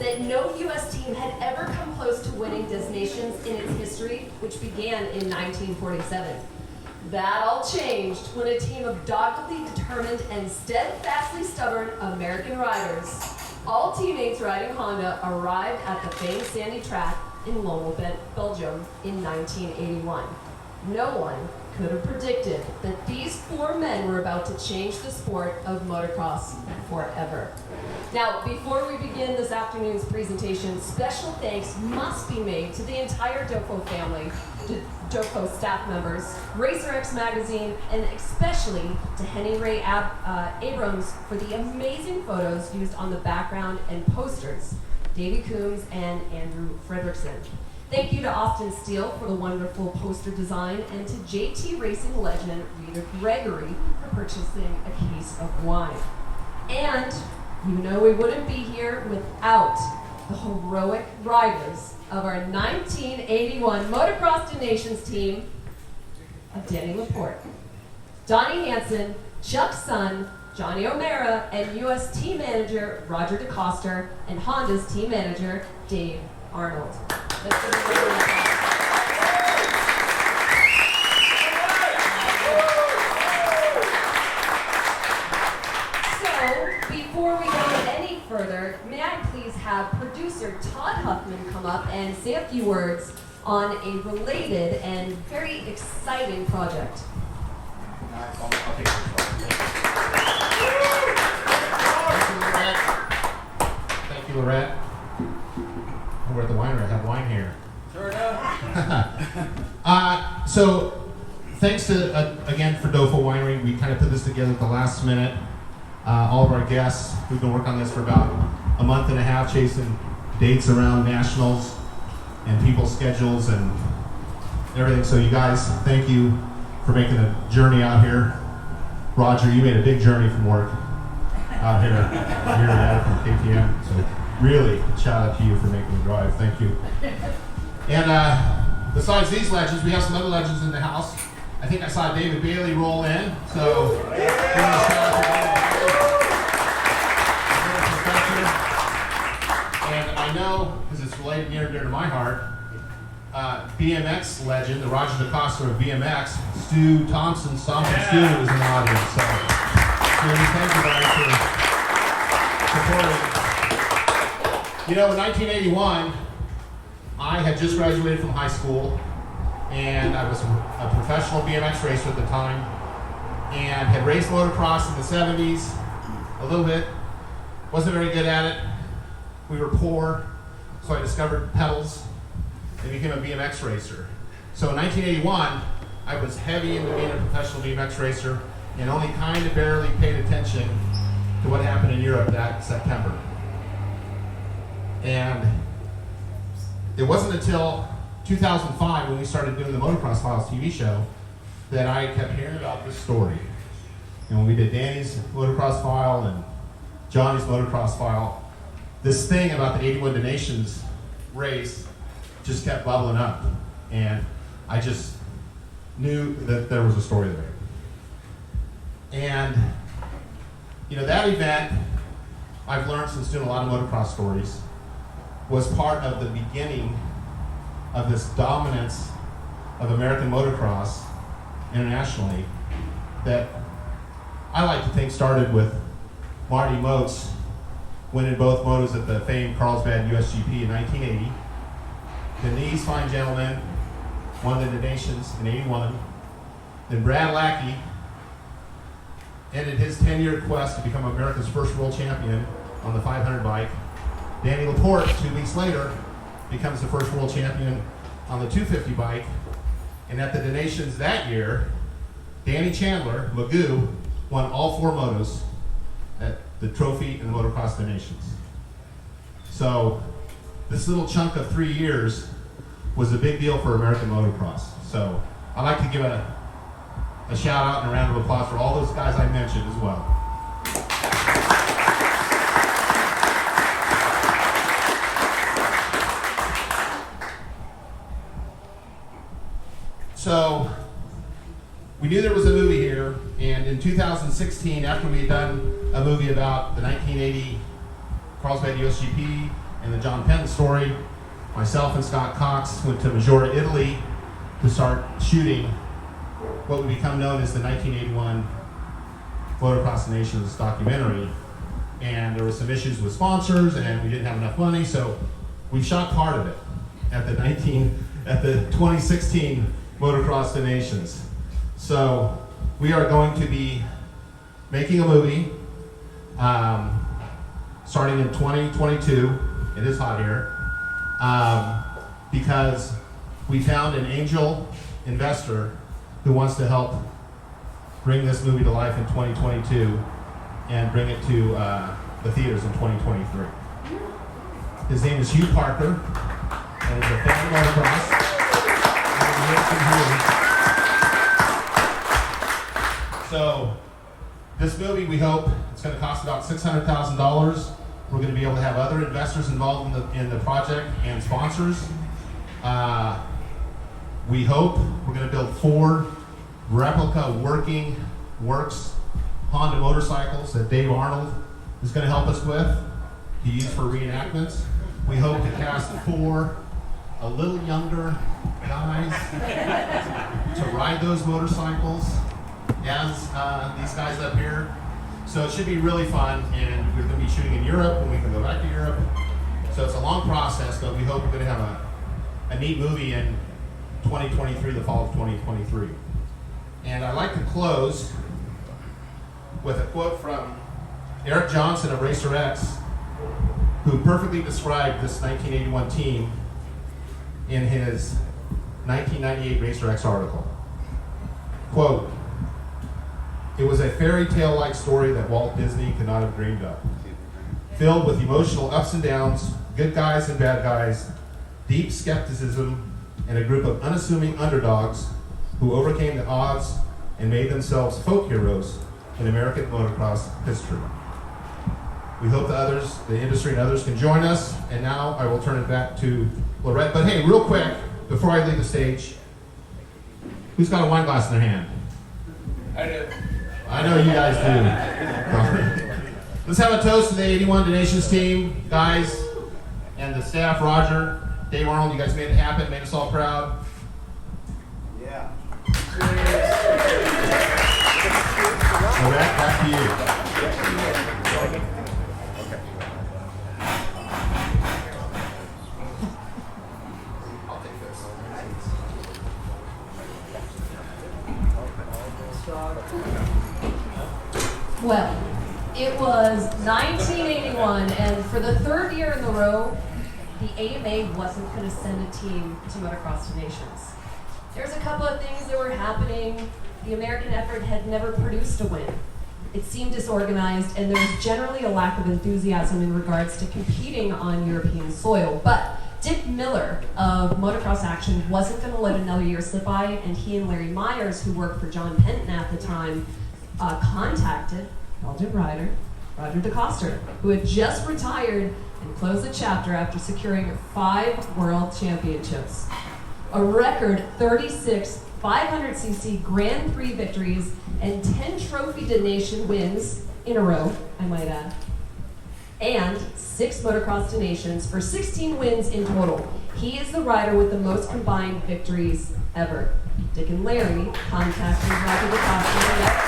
that no U.S. team had ever come close to winning destinations in its history, which began in 1947. That all changed when a team of doggedly determined and steadfastly stubborn American riders, all teammates riding Honda, arrived at the famed sandy track in Lommel, Belgium in 1981. No one could have predicted that these four men were about to change the sport of motocross forever. Now, before we begin this afternoon's presentation, special thanks must be made to the entire DOCO family, to DOCO staff members, RacerX Magazine, and especially to Henny Ray Abrams for the amazing photos used on the background and posters, Davey Coombs and Andrew Fredrickson. Thank you to Austin Steele for the wonderful poster design, and to JT Racing legend Rita Gregory for purchasing a case of wine. And you know we wouldn't be here without the heroic riders of our 1981 Motocross to Nations team of Danny LaPorte, Donnie Hansen, Chuck Sun, Johnny O'Mara, and U.S. team manager Roger DeCoster, and Honda's team manager Dave Arnold. Let's give a round of applause. So, before we go any further, may I please have producer Todd Huffman come up and say a few words on a related and very exciting project. I'll take this one. Thank you, Lorette. We're at the winery. I have wine here. Sure enough. So, thanks to, again, for Dofo Winery. We kind of put this together at the last minute. All of our guests, we've been working on this for about a month and a half, chasing dates around nationals and people's schedules and everything. So you guys, thank you for making a journey out here. Roger, you made a big journey from work out here, from KTM. So really, shout out to you for making the drive. Thank you. And besides these legends, we have some other legends in the house. I think I saw David Bailey roll in. So, shout out to David Bailey. And I know, because it's related near and dear to my heart, BMX legend, the Roger DeCoster of BMX, Stu Thompson, Stu is in the audience. So, thank you guys for supporting. You know, in 1981, I had just graduated from high school, and I was a professional BMX racer at the time, and had raced motocross in the 70s a little bit. Wasn't very good at it. We were poor, so I discovered pedals and became a BMX racer. So in 1981, I was heavy into being a professional BMX racer and only kind of barely paid attention to what happened in Europe that September. And it wasn't until 2005 when we started doing the Motocross Files TV show that I kept hearing about this story. And when we did Danny's Motocross File and Johnny's Motocross File, this thing about the 81 Nations race just kept bubbling up. And I just knew that there was a story there. And, you know, that event, I've learned since doing a lot of motocross stories, was part of the beginning of this dominance of American motocross internationally that I like to think started with Marty Moats winning both motos at the famed Carlsbad USGP in 1980. Denise, fine gentleman, won the Nations in 81. Then Brad Lackey ended his 10-year quest to become America's first world champion on the 500 bike. Danny LaPorte, 2 weeks later, becomes the first world champion on the 250 bike. And at the Nations that year, Danny Chandler, Magoo, won all 4 motos at the trophy and the Motocross of the Nations. So this little chunk of 3 years was a big deal for American motocross. So I'd like to give a shout out and a round of applause for all those guys I mentioned as well. So we knew there was a movie here, and in 2016, after we had done a movie about the 1980 Carlsbad USGP And the John Penton story, myself and Scott Cox went to Maggiore, Italy to start shooting what would become known as the 1981 Motocross the Nations documentary. And there were some issues with sponsors and we didn't have enough money, so we shot part of it at the 2016 Motocross the Nations. So we are going to be making a movie starting in 2022. It is hot here. Because we found an angel investor who wants to help bring this movie to life in 2022 and bring it to the theaters in 2023. His name is Hugh Parker, and he's a fan of motocross. So this movie, we hope, it's going to cost about $600,000. We're going to be able to have other investors involved in the project and sponsors. We hope we're going to build 4 replica works Honda motorcycles that Dave Arnold is going to help us with to use for reenactments. We hope to cast 4 a little younger guys to ride those motorcycles as these guys up here. So it should be really fun, and we're going to be shooting in Europe, and we can go back to Europe. So it's a long process, but we hope we're going to have a neat movie in 2023, the fall of 2023. And I'd like to close with a quote from Eric Johnson of Racer X, who perfectly described this 1981 team in his 1998 Racer X article. Quote, "It was a fairy tale-like story that Walt Disney could not have dreamed of. Filled with emotional ups and downs, good guys and bad guys, deep skepticism, and a group of unassuming underdogs who overcame the odds and made themselves folk heroes in American motocross history." We hope the industry and others can join us. And now I will turn it back to Lorette. But hey, real quick, before I leave the stage, who's got a wine glass in their hand? I do. I know you guys do. Let's have a toast to the 81 Donations team, guys, and the staff, Roger, Dave Arnold. You guys made it happen, made us all proud. Yeah. Lorette, back to you. I'll take this. Well, it was 1981, and for the 3rd year in a row, the AMA wasn't going to send a team to Motocross to Nations. There's a couple of things that were happening. The American effort had never produced a win. It seemed disorganized, and there was generally a lack of enthusiasm in regards to competing on European soil. But Dick Miller of Motocross Action wasn't going to let another year slip by, and he and Larry Myers, who worked for John Penton at the time, contacted Belgian rider Roger DeCoster, who had just retired and closed the chapter after securing 5 world championships, a record 36 500cc Grand Prix victories, and 10 Trophy Donation wins in a row, I might add, and 6 Motocross Donations for 16 wins in total. He is the rider with the most combined victories ever. Dick and Larry contacted Roger DeCoster.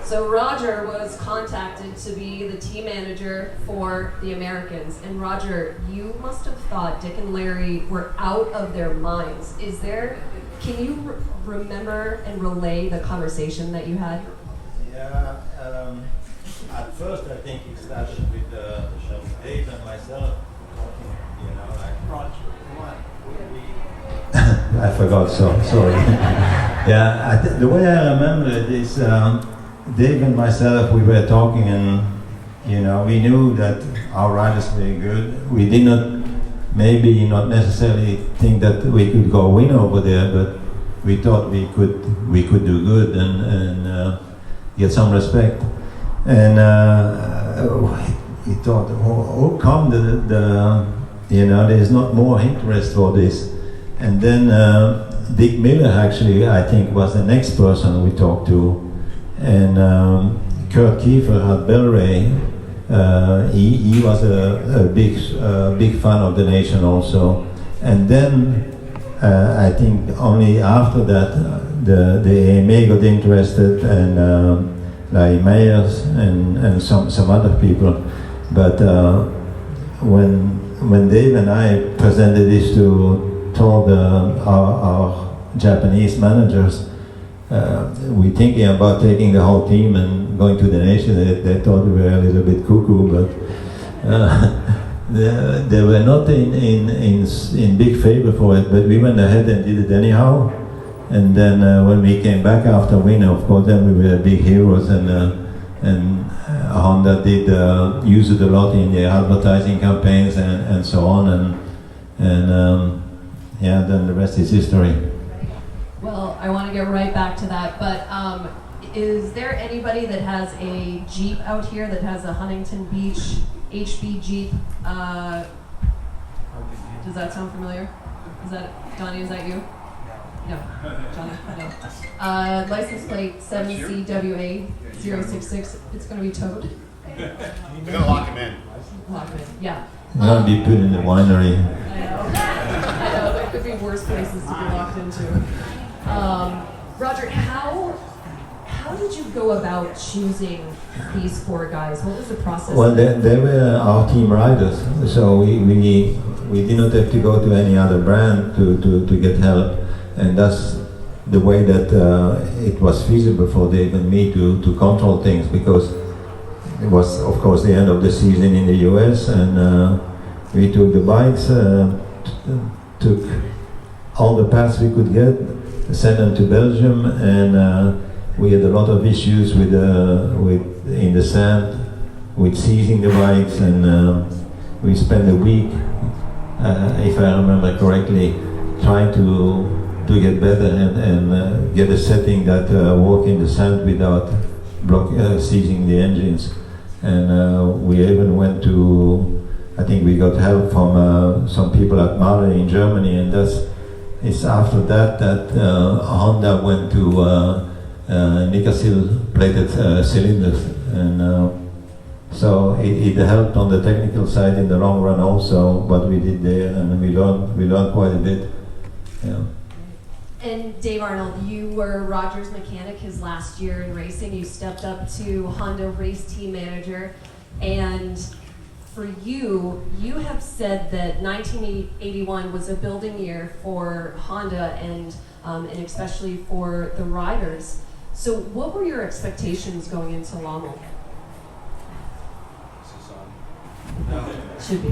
So Roger was contacted to be the team manager for the Americans. And Roger, you must have thought Dick and Larry were out of their minds. Can you remember and relay the conversation that you had? Yeah, at first I think it started with Dave and myself talking, like, Roger, come on, I forgot, sorry. Yeah, the way I remember it is Dave and myself, we were talking, and we knew that our riders were good. We did not necessarily think that we could go win over there, but we thought we could do good and get some respect. And we thought, how come there's not more interest for this? And then Dick Miller actually, I think, was the next person we talked to. And Kurt Kiefer at Bel-Ray, he was a big fan of the nation also. And then I think only after that the AMA got interested, and Larry Myers and some other people. But when Dave and I presented this to Todd, our Japanese managers, we thinking about taking the whole team and going to the nation. They thought we were a little bit cuckoo, but they were not in big favor for it. But we went ahead and did it anyhow. And then when we came back after winning, of course, then we were big heroes, and Honda did use it a lot in their advertising campaigns and so on, and yeah, then the rest is history. Well, I want to get right back to that, but is there anybody that has a Jeep out here that has a Huntington Beach HB Jeep? Does that sound familiar? Is that, Donnie, is that you? No, Johnny, no. License plate 7CWA066. It's going to be towed. We're gonna lock him in. Lock him in, yeah. You're gonna be put in the winery. I know, there could be worse places to be locked into. Roger, how did you go about choosing these 4 guys? What was the process? Well, they were our team riders, so we did not have to go to any other brand to get help, and that's the way that it was feasible for Dave and me to control things, because it was, of course, the end of the season in the US, and we took the bikes, took all the parts we could get, sent them to Belgium, and we had a lot of issues with in the sand with seizing the bikes, and we spent a week, if I remember correctly, trying to get better and get a setting that work in the sand without seizing the engines. And we even went to, I think we got help from some people at Mahler in Germany, and it's after that Honda went to Nickel plated cylinders, and so it helped on the technical side in the long run also, what we did there, and we learned quite a bit. Yeah. And Dave Arnold, you were Roger's mechanic his last year in racing. You stepped up to Honda race team manager, and for you have said that 1981 was a building year for Honda and especially for the riders. So what were your expectations going into Lommel? Should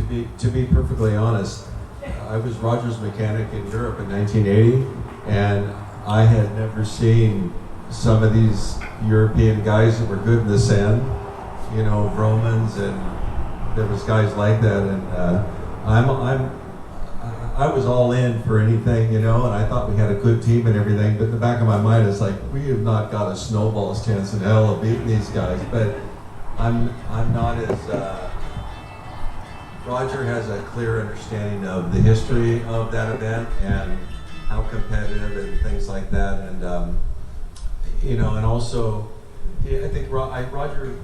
be. To be perfectly honest, I was Roger's mechanic in Europe in 1980, and I had never seen some of these European guys that were good in the sand, you know, Romans, and there was guys like that, and I was all in for anything, you know, and I thought we had a good team and everything, but in the back of my mind it's like, we have not got a snowball's chance in hell of beating these guys, but I'm not as Roger has a clear understanding of the history of that event and how competitive and things like that, and you know, and also, I think Roger,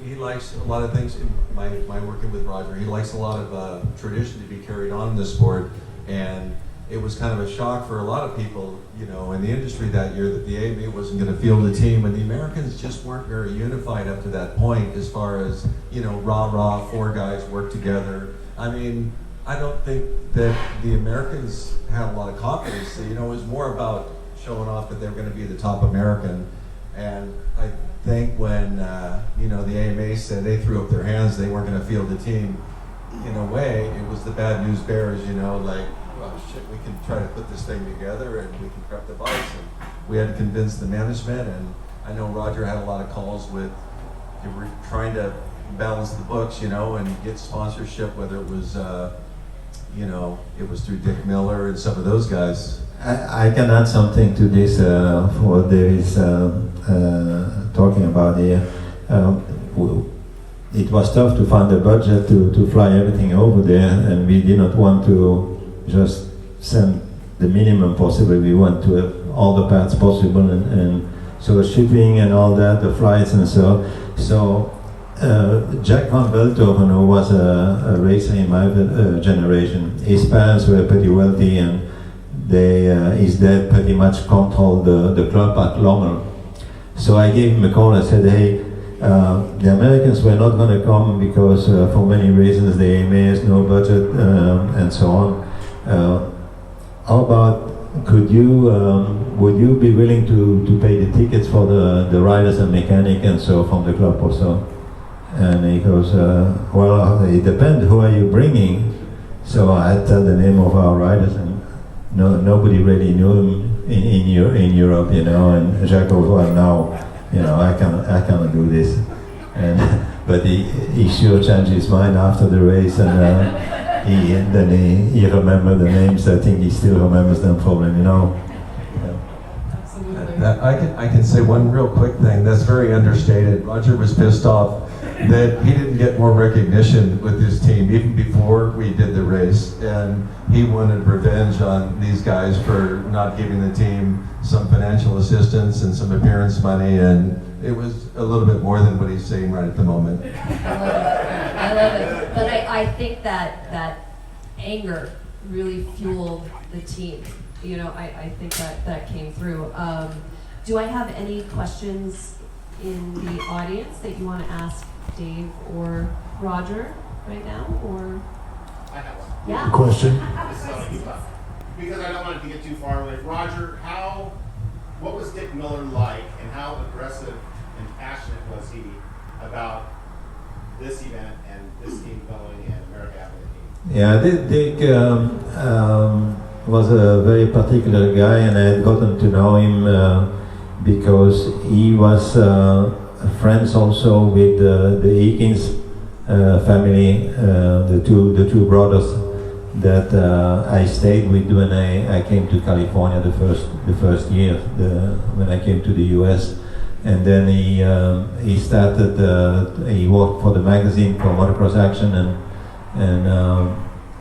he likes a lot of things. In my working with Roger, he likes a lot of tradition to be carried on in the sport, and it was kind of a shock for a lot of people, you know, in the industry that year that the AMA wasn't going to field a team, and the Americans just weren't very unified up to that point as far as, you know, rah-rah, 4 guys work together. I mean, I don't think that the Americans had a lot of confidence. You know, it was more about showing off that they were going to be the top American, and I think when, you know, the AMA said they threw up their hands, they weren't going to field a team, in a way, it was the bad news bears, you know, like, well, shit, we can try to put this thing together and we can prep the bikes, and we had to convince the management, and I know Roger had a lot of calls with, they were trying to balance the books, you know, and get sponsorship, whether it was, you know, it was through Dick Miller and some of those guys. I can add something to this, for what Dave is talking about here. It was tough to find a budget to fly everything over there, and we did not want to just send the minimum possible. We want to have all the parts possible, and So shipping and all that, the flights and so. So Jack van Veldhoven, who was a racer in my generation, his parents were pretty wealthy, and his dad pretty much controlled the club at Lommel. So I gave him a call. I said, hey, the Americans were not going to come because for many reasons, the AMA has no budget and so on. How about, would you be willing to pay the tickets for the riders and mechanic and so from the club also? And he goes, well, it depends, who are you bringing? So I tell the name of our riders, and nobody really knew him in Europe, you know, and Jacques goes, well, now, you know, I cannot do this. And but he sure changed his mind after the race, and he remembered the names. I think he still remembers them probably, you know. I can say one real quick thing that's very understated. Roger was pissed off that he didn't get more recognition with his team even before we did the race, and he wanted revenge on these guys for not giving the team some financial assistance and some appearance money, and it was a little bit more than what he's saying right at the moment. I love it. But I think that anger really fueled the team. You know, I think that came through. Do I have any questions in the audience that you want to ask Dave or Roger right now? Or I have one. yeah. Question? Because I don't want it to get too far away. Roger, what was Dick Miller like, and how aggressive and passionate was he about this event and this team going and America having a team? Yeah, Dick was a very particular guy, and I had gotten to know him because he was friends also with the Eakins family, the two brothers that I stayed with when I came to California the first year when I came to the U.S. And then he started. He worked for the magazine for Motocross Action, and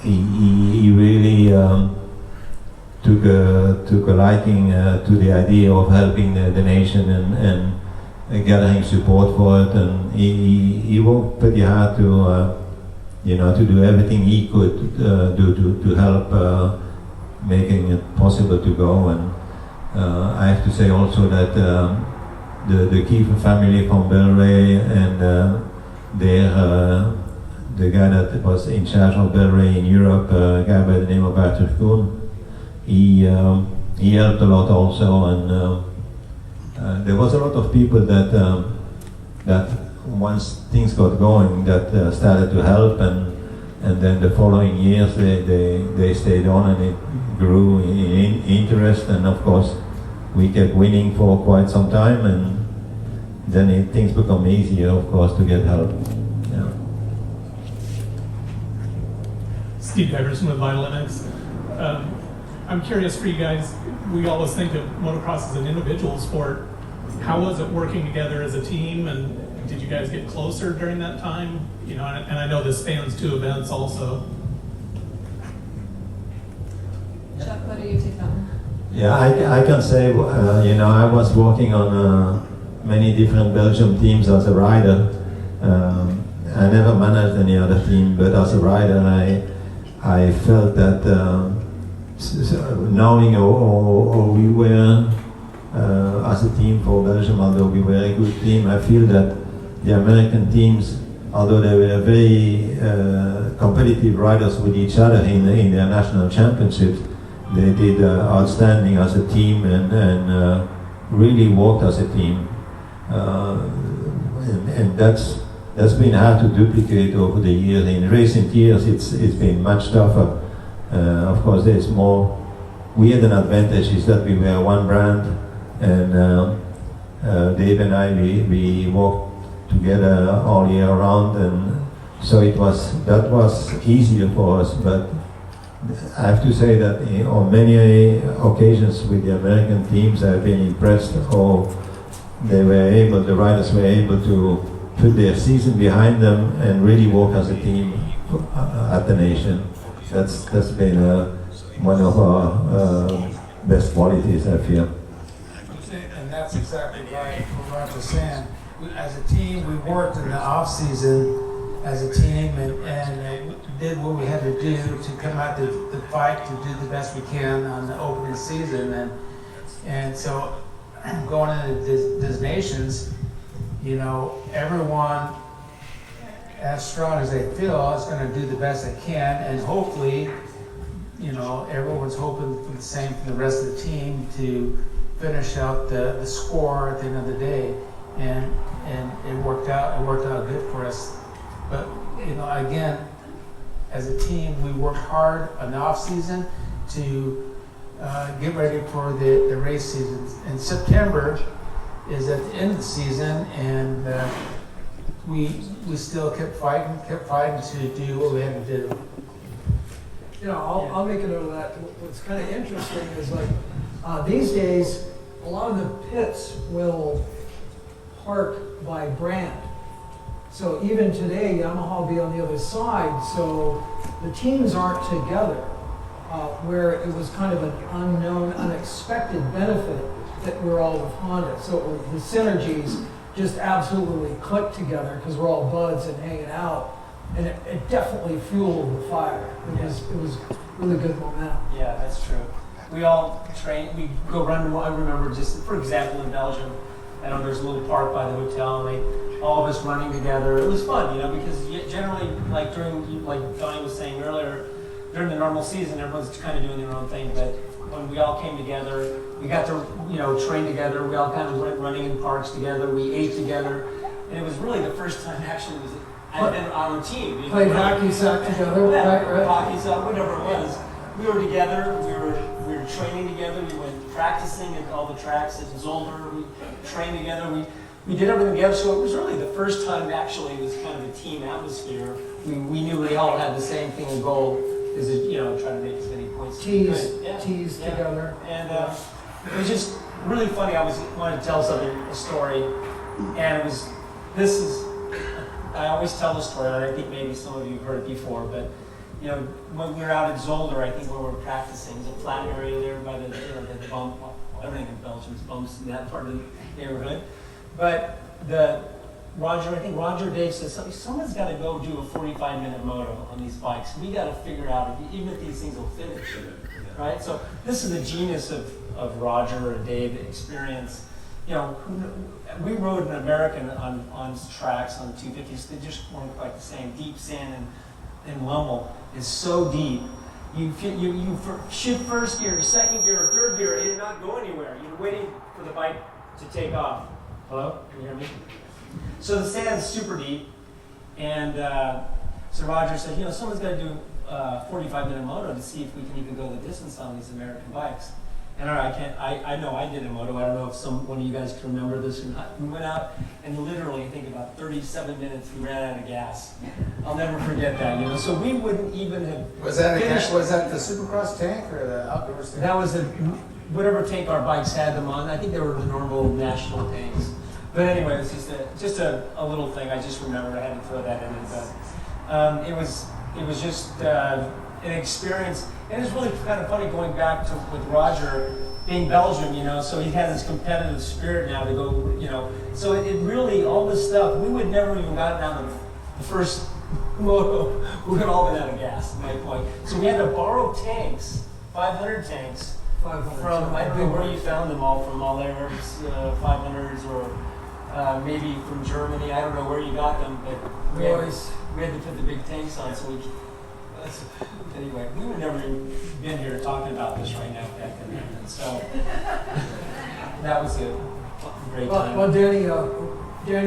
he really took a liking to the idea of helping the nation and gathering support for it. And he worked pretty hard to do everything he could do to help making it possible to go. And I have to say also that the Kiefer family from Belray and the guy that was in charge of Belray in Europe, a guy by the name of Arthur Kuhn, he helped a lot also. And there was a lot of people that once things got going, that started to help, and then the following years they stayed on, and it grew in interest, and of course we kept winning for quite some time, and then things become easier, of course, to get help. Yeah. Steve Iverson with Vital MX. I'm curious for you guys, we always think of motocross as an individual sport. How was it working together as a team, and did you guys get closer during that time? You know, and I know this spans 2 events also. Chuck, why don't you take that one? Yeah, I can say, I was working on many different Belgium teams as a rider. I never managed any other team, but as a rider, I felt that knowing how we were as a team for Belgium, although we were a good team, I feel that the American teams, although they were very competitive riders with each other in their national championships, they did outstanding as a team and really worked as a team. And that's been hard to duplicate over the years. In recent years, it's been much tougher. Of course, there's more. We had an advantage is that we were one brand, and Dave and I we worked together all year round, and so that was easier for us. But I have to say that on many occasions with the American teams, I've been impressed how the riders were able to put their season behind them and really work as a team at the nation. That's been one of our best qualities, I feel. And that's exactly right. was saying. As a team, we worked in the off season as a team and did what we had to do to come out the fight to do the best we can on the opening season. And so going into Dis Nations, you know, everyone as strong as they feel is going to do the best they can, and hopefully, you know, everyone's hoping for the same from the rest of the team to finish out the score at the end of the day. And it worked out good for us. But you know, again, as a team, we worked hard on the off season to get ready for the race season. And September is at the end of the season, and we still kept fighting to do what we had to do. You know, I'll make a note of that. What's kind of interesting is like these days, a lot of the pits will park by brand. So even today, Yamaha will be on the other side, so the teams aren't together, where it was kind of an unknown, unexpected benefit that we're all with Honda. So the synergies just absolutely clicked together because we're all buds and hanging out, and it definitely fueled the fire. It was really good momentum. Yeah, that's true. We all train, we go run, I remember just, for example, in Belgium, I know there's a little park by the hotel, and all of us running together. It was fun, you know, because generally, like during, like Donnie was saying earlier, during the normal season, everyone's kind of doing their own thing, but when we all came together, we got to, you know, train together, we all kind of went running in parks together, we ate together, and it was really the first time actually I've been on a team. You know, Played hockey sack together, right? Hockey sack, whatever it was. We were together, we were training together, we went practicing at all the tracks at Zolder, we trained together, we did everything together, so it was really the first time actually it was kind of a team atmosphere. We knew we all had the same thing in goal, is to, you know, try to make as many points as we could. Tease together. And it was just really funny. I wanted to tell a story, and it was, I always tell the story, and I think maybe some of you have heard it before, but you know, when we were out at Zolder, I think where we were practicing, there's a flat area there by the, you know, the bump, everything in Belgium is bumps in that part of the neighborhood. But I think Roger Dave said, someone's got to go do a 45-minute moto on these bikes. We got to figure out even if these things will fit each other, right? So this is the genius of Roger and Dave experience. You know, we rode an American on tracks on 250s. They just weren't quite the same. Deep sand and Lommel is so deep. You shift first gear, second gear, or third gear, and you're not going anywhere. You're waiting for the bike to take off. Hello? Can you hear me? So the sand's super deep, and so Roger said, you know, someone's got to do a 45-minute moto to see if we can even go the distance on these American bikes. And I know I did a moto. I don't know if one of you guys can remember this or not. We went out and literally, I think about 37 minutes, we ran out of gas. I'll never forget that, you know. So we wouldn't even have Was that finished. was that the Supercross tank or the outdoor tank? That was whatever tank our bikes had them on. I think they were the normal national tanks. But anyway, it's just a little thing. I just remembered I had to throw that in. But it was just an experience. And it's really kind of funny going back to with Roger being Belgium, you know, so he had this competitive spirit now to go, you know. So it really, all this stuff, we would never even gotten down the first moto. We would have all been out of gas at that point. So we had to borrow tanks, 500 tanks, from, I don't know where you found them all, from all there, 500s or maybe from Germany. I don't know where you got them, but we had to put the big tanks on, so anyway, we would never even been here talking about this right now back then. And so that was a great time. Well, Danny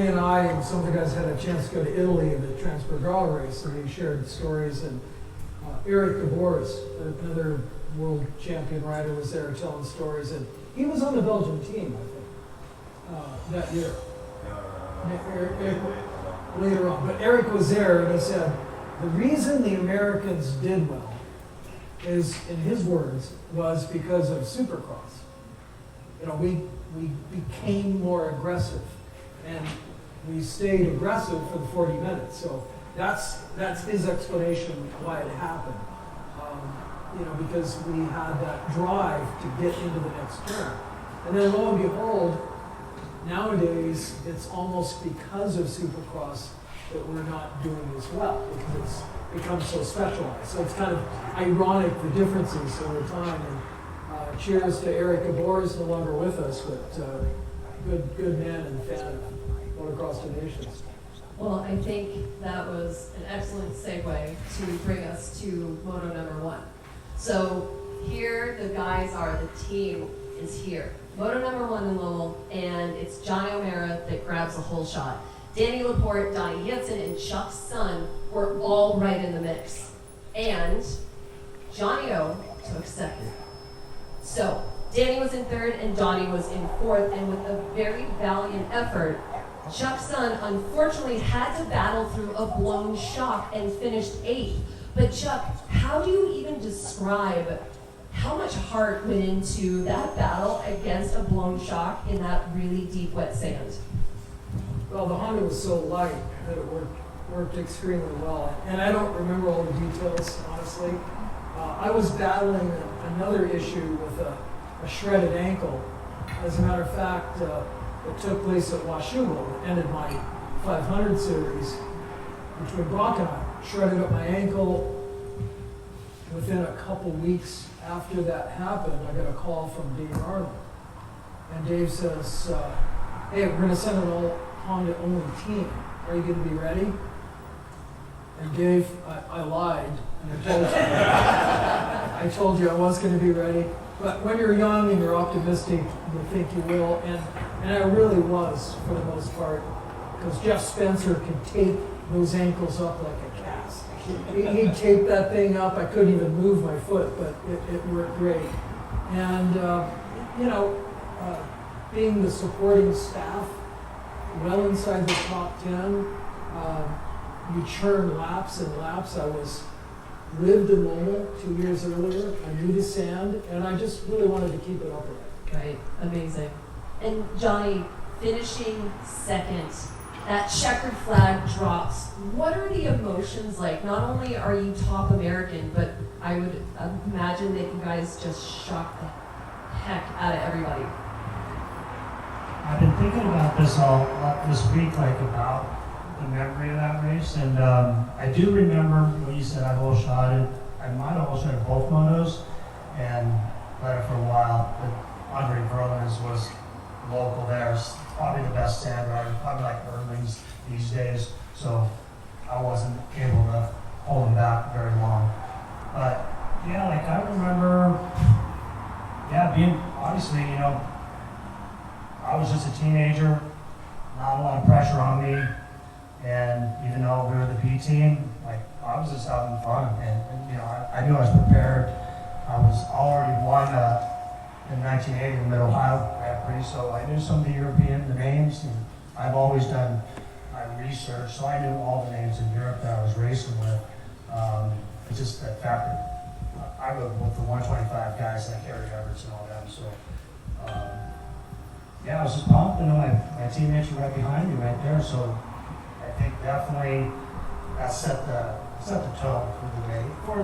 and I and some of the guys had a chance to go to Italy in the Transfergala race, and we shared stories. And Eric Gabors, another world champion rider, was there telling stories, and he was on the Belgian team, I think, that year. Eric, later on, but Eric was there, and he said, the reason the Americans did well is, in his words, was because of Supercross. You know, we became more aggressive, and we stayed aggressive for the 40 minutes. So that's his explanation of why it happened. You know, because we had that drive to get into the next turn. And then lo and behold, Nowadays, it's almost because of Supercross that we're not doing as well, because it's become so specialized. So it's kind of ironic, the differences over time. And cheers to Eric Gabor, who's no longer with us, but good man and fan of Motocross to Nations. Well, I think that was an excellent segue to bring us to Moto number 1. So here the guys are, the team is here. Moto number 1 in Lowell, and it's Johnny O'Mara that grabs a whole shot. Danny LaPorte, Donnie Hansen, and Chuck's son were all right in the mix. And Johnny O took second. So Danny was in third and Donnie was in fourth, and with a very valiant effort, Chuck's son unfortunately had to battle through a blown shock and finished 8th. But Chuck, how do you even describe how much heart went into that battle against a blown shock in that really deep, wet sand? Well, the Honda was so light that it worked extremely well. And I don't remember all the details, honestly. I was battling another issue with a shredded ankle. As a matter of fact, it took place at Washougal. It ended my 500 series between Brock and I. Shredded up my ankle. Within a couple weeks after that happened, I got a call from Dave Arnold. And Dave says, hey, we're going to send an all Honda only team. Are you going to be ready? And Dave, I lied. And I told you I was going to be ready. But when you're young and you're optimistic, you think you will. And I really was, for the most part, because Jeff Spencer could tape those ankles up like a cast. He'd tape that thing up. I couldn't even move my foot, but it worked great. And, being the supporting staff, well inside the top 10, you churn laps and laps. I lived in Lowell 2 years earlier. I knew the sand, and I just really wanted to keep it upright. Right, amazing. And Johnny, finishing second, that checkered flag drops. What are the emotions like? Not only are you top American, but I would imagine that you guys just shocked the heck out of everybody. I've been thinking about this this week, about the memory of that race, and I do remember when you said I whole shotted. I might have whole shotted both motos, and led it for a while. But Andre Verlin's was local there. It's probably the best sand rider, probably like Erling's these days. So I wasn't able to hold him back very long. But yeah, I remember, being obviously, I was just a teenager, not a lot of pressure on me, and even though we were the B team, I was just having fun, and I knew I was prepared. I was already won in 1980 the Mid-Ohio Grand Prix, so I knew some of the the names, and I've always done my research, so I knew all the names in Europe that I was racing with. It's just the fact that I was with the 125 guys like Harry Everts and all them, so. I was just pumped, my teammates were right behind me right there, so I think definitely that set the tone for the day, for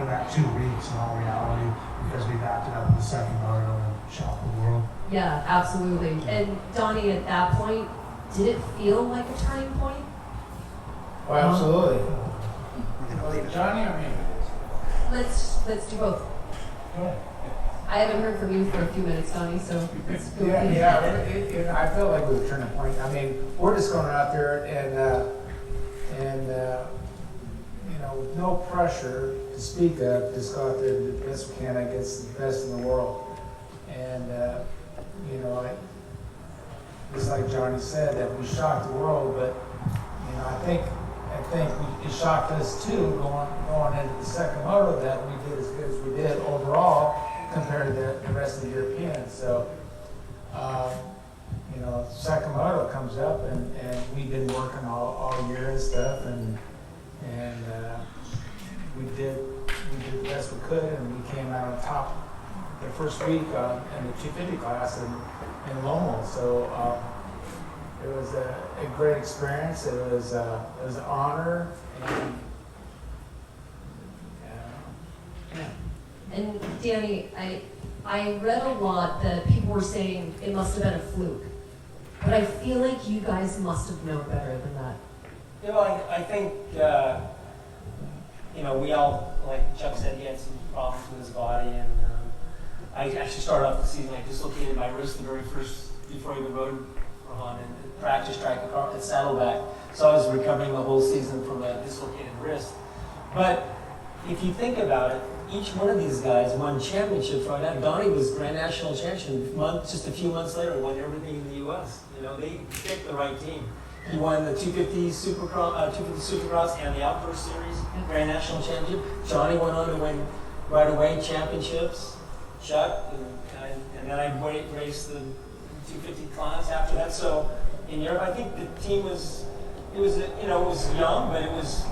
that 2 weeks in all reality, because we backed it up in the second moto and shocked the world. Yeah, absolutely. And Donnie, at that point, did it feel like a turning point? Oh, absolutely. Johnny, Let's do both. Go ahead. I haven't heard from you for a few minutes, Donnie, so let's go. I felt like it was a turning point. We're just going out there and with no pressure to speak of, just go out there and do the best we can against the best in the world. And just like Johnny said, that we shocked the world, but I think it shocked us too going into the second moto that we did as good as we did overall compared to the rest of the Europeans. So, second moto comes up, and we've been working all year and stuff, and we did the best we could, and we came out on top the first week in the 250 class in Lowell. So it was a great experience. It was an honor, And Danny, I read a lot that people were saying it must have been a fluke. but I feel like you guys must have known better than that. You know, I think, you know, we all, like Chuck said, he had some problems with his body, and I actually started off the season, I dislocated my wrist the very first, before I even rode for Honda, and practice track at Saddleback. So I was recovering the whole season from a dislocated wrist. But if you think about it, each one of these guys won championships right now. Donnie was Grand National Champion just a few months later, won everything in the U.S. You know, they picked the right team. He won the 250 Supercross and the Outdoor Series Grand National Championship. Johnny went on to win right away championships. Chuck, and then I raced the 250 class after that. So in Europe, I think the team was young, but it was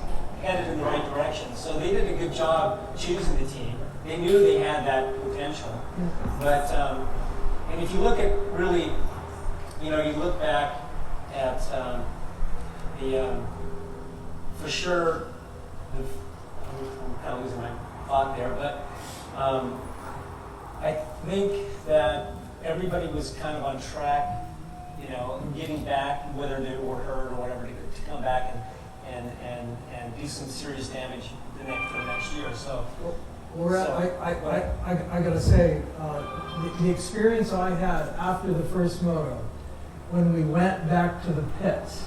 headed in the right direction. So they did a good job choosing the team. They knew they had that potential. But, and if you look at really, you know, you look back at for sure, I'm kind of losing my thought there, but I think that everybody was kind of on track, you know, getting back, whether they were hurt or whatever, to come back and do some serious damage for the next year. So, I gotta say, the experience I had after the first moto, when we went back to the pits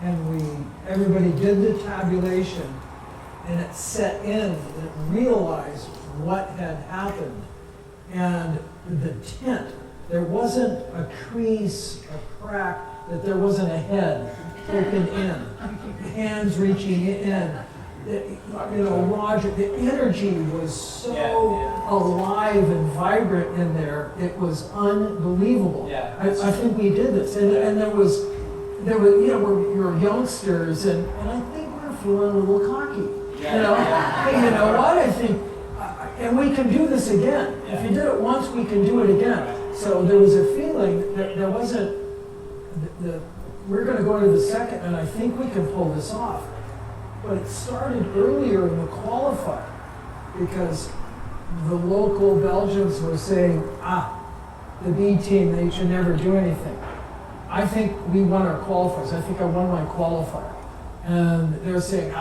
and everybody did the tabulation and it set in and it realized what had happened. And the tent, there wasn't a crease, a crack, that there wasn't a head open in, hands reaching in. You know, Roger, the energy was so alive and vibrant in there. It was unbelievable. Yeah. I think we did this, and there was, you know, we were youngsters, and I think we were feeling a little cocky. Yeah. You know, hey, you know what? I think, and we can do this again. If you did it once, we can do it again. So there was a feeling that there wasn't we're going to go to the second, and I think we can pull this off. But it started earlier in the qualifier because the local Belgians were saying, the B team, they should never do anything. I think we won our qualifiers. I think I won my qualifier. And they're saying,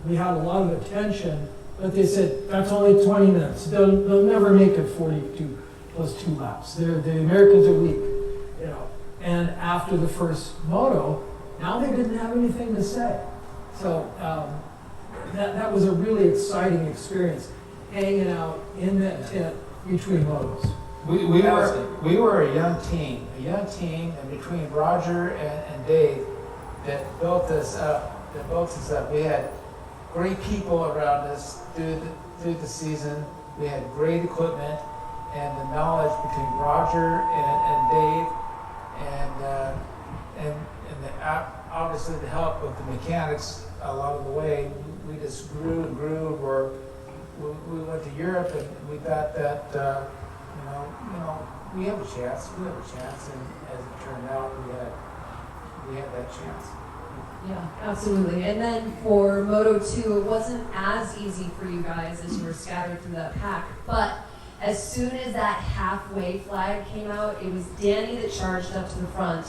we had a lot of attention, but they said, that's only 20 minutes. They'll never make it 42 plus 2 laps. The Americans are weak, you know. And after the first moto, now they didn't have anything to say. So that was a really exciting experience, hanging out in that tent between motos. We were a young team, and between Roger and Dave that built us up. We had great people around us through the season. We had great equipment, and the knowledge between Roger and Dave, and obviously the help of the mechanics along the way. We just grew and grew. We went to Europe, and we thought that you know we have a chance. And as it turned out, we had that chance. Yeah, absolutely. And then for Moto 2, it wasn't as easy for you guys as you were scattered through that pack. But as soon as that halfway flag came out, it was Danny that charged up to the front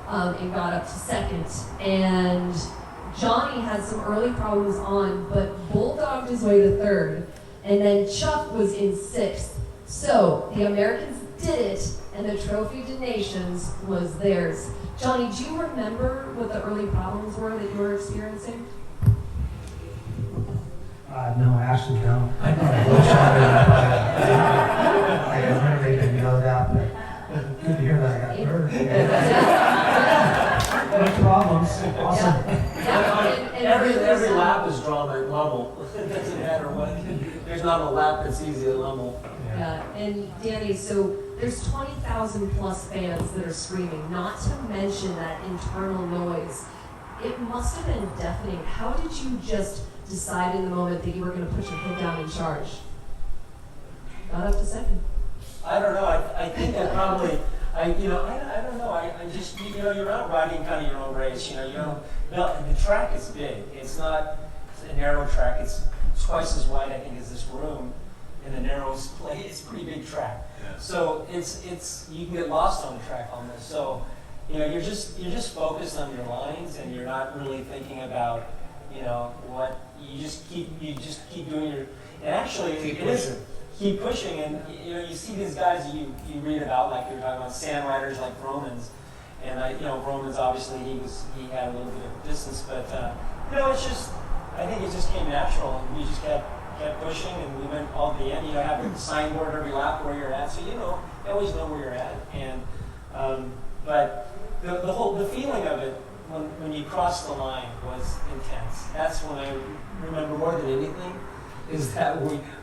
and got up to second. And Johnny had some early problems on, but bulldogged his way to third. And then Chuck was in sixth. So the Americans did it, and the Trophy to Nations was theirs. Johnny, do you remember what the early problems were that you were experiencing? No, I actually don't. I wish I really didn't know that, but good to hear that I got hurt. No problems. Awesome. Every lap is drawn at Lummel. It doesn't matter what. There's not a lap that's easy at Lummel. Yeah, and Danny, so there's 20,000 plus fans that are screaming, not to mention that internal noise. It must have been deafening. How did you just decide in the moment that you were going to put your head down and charge? Got up to second. I don't know. I think I probably, I don't know. I just, you're out riding kind of your own race. The track is big. It's not a narrow track. It's twice as wide, I think, as this room. In the narrowest place, it's a pretty big track. Yeah. So it's you can get lost on the track almost. So you know, you're just focused on your lines, and you're not really thinking about, you know, what you just keep doing your. And actually, keep pushing, and you know, you see these guys that you read about, like you're talking about sand riders like Romans, and you know, Romans obviously he had a little bit of distance, but you know, it's just, I think it just came natural, and we just kept pushing, and we went all to the end. You know, having a signboard every lap where you're at, so you know, you always know where you're at, and but the feeling of it when you crossed the line was intense. That's when I remember more than anything. Is that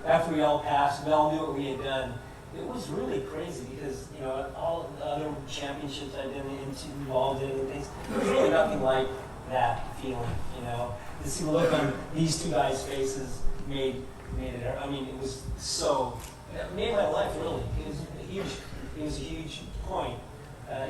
after we all passed, we all knew what we had done. It was really crazy because, you know, all the other championships I'd been involved in and things, there was really nothing like that feeling, you know. To see the look on these two guys' faces made it, I mean, it was so, it made my life really. It was a huge point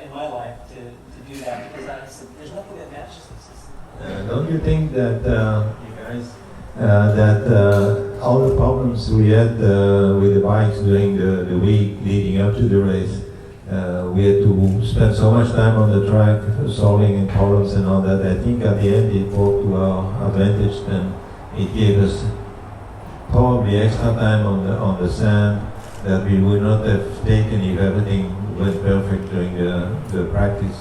in my life to do that, because there's nothing that matches this. Don't you think that, you guys, that all the problems we had with the bikes during the week leading up to the race, we had to spend so much time on the track solving problems and all that. I think at the end it worked to our advantage, and it gave us probably extra time on the sand that we would not have taken if everything went perfect during the practice.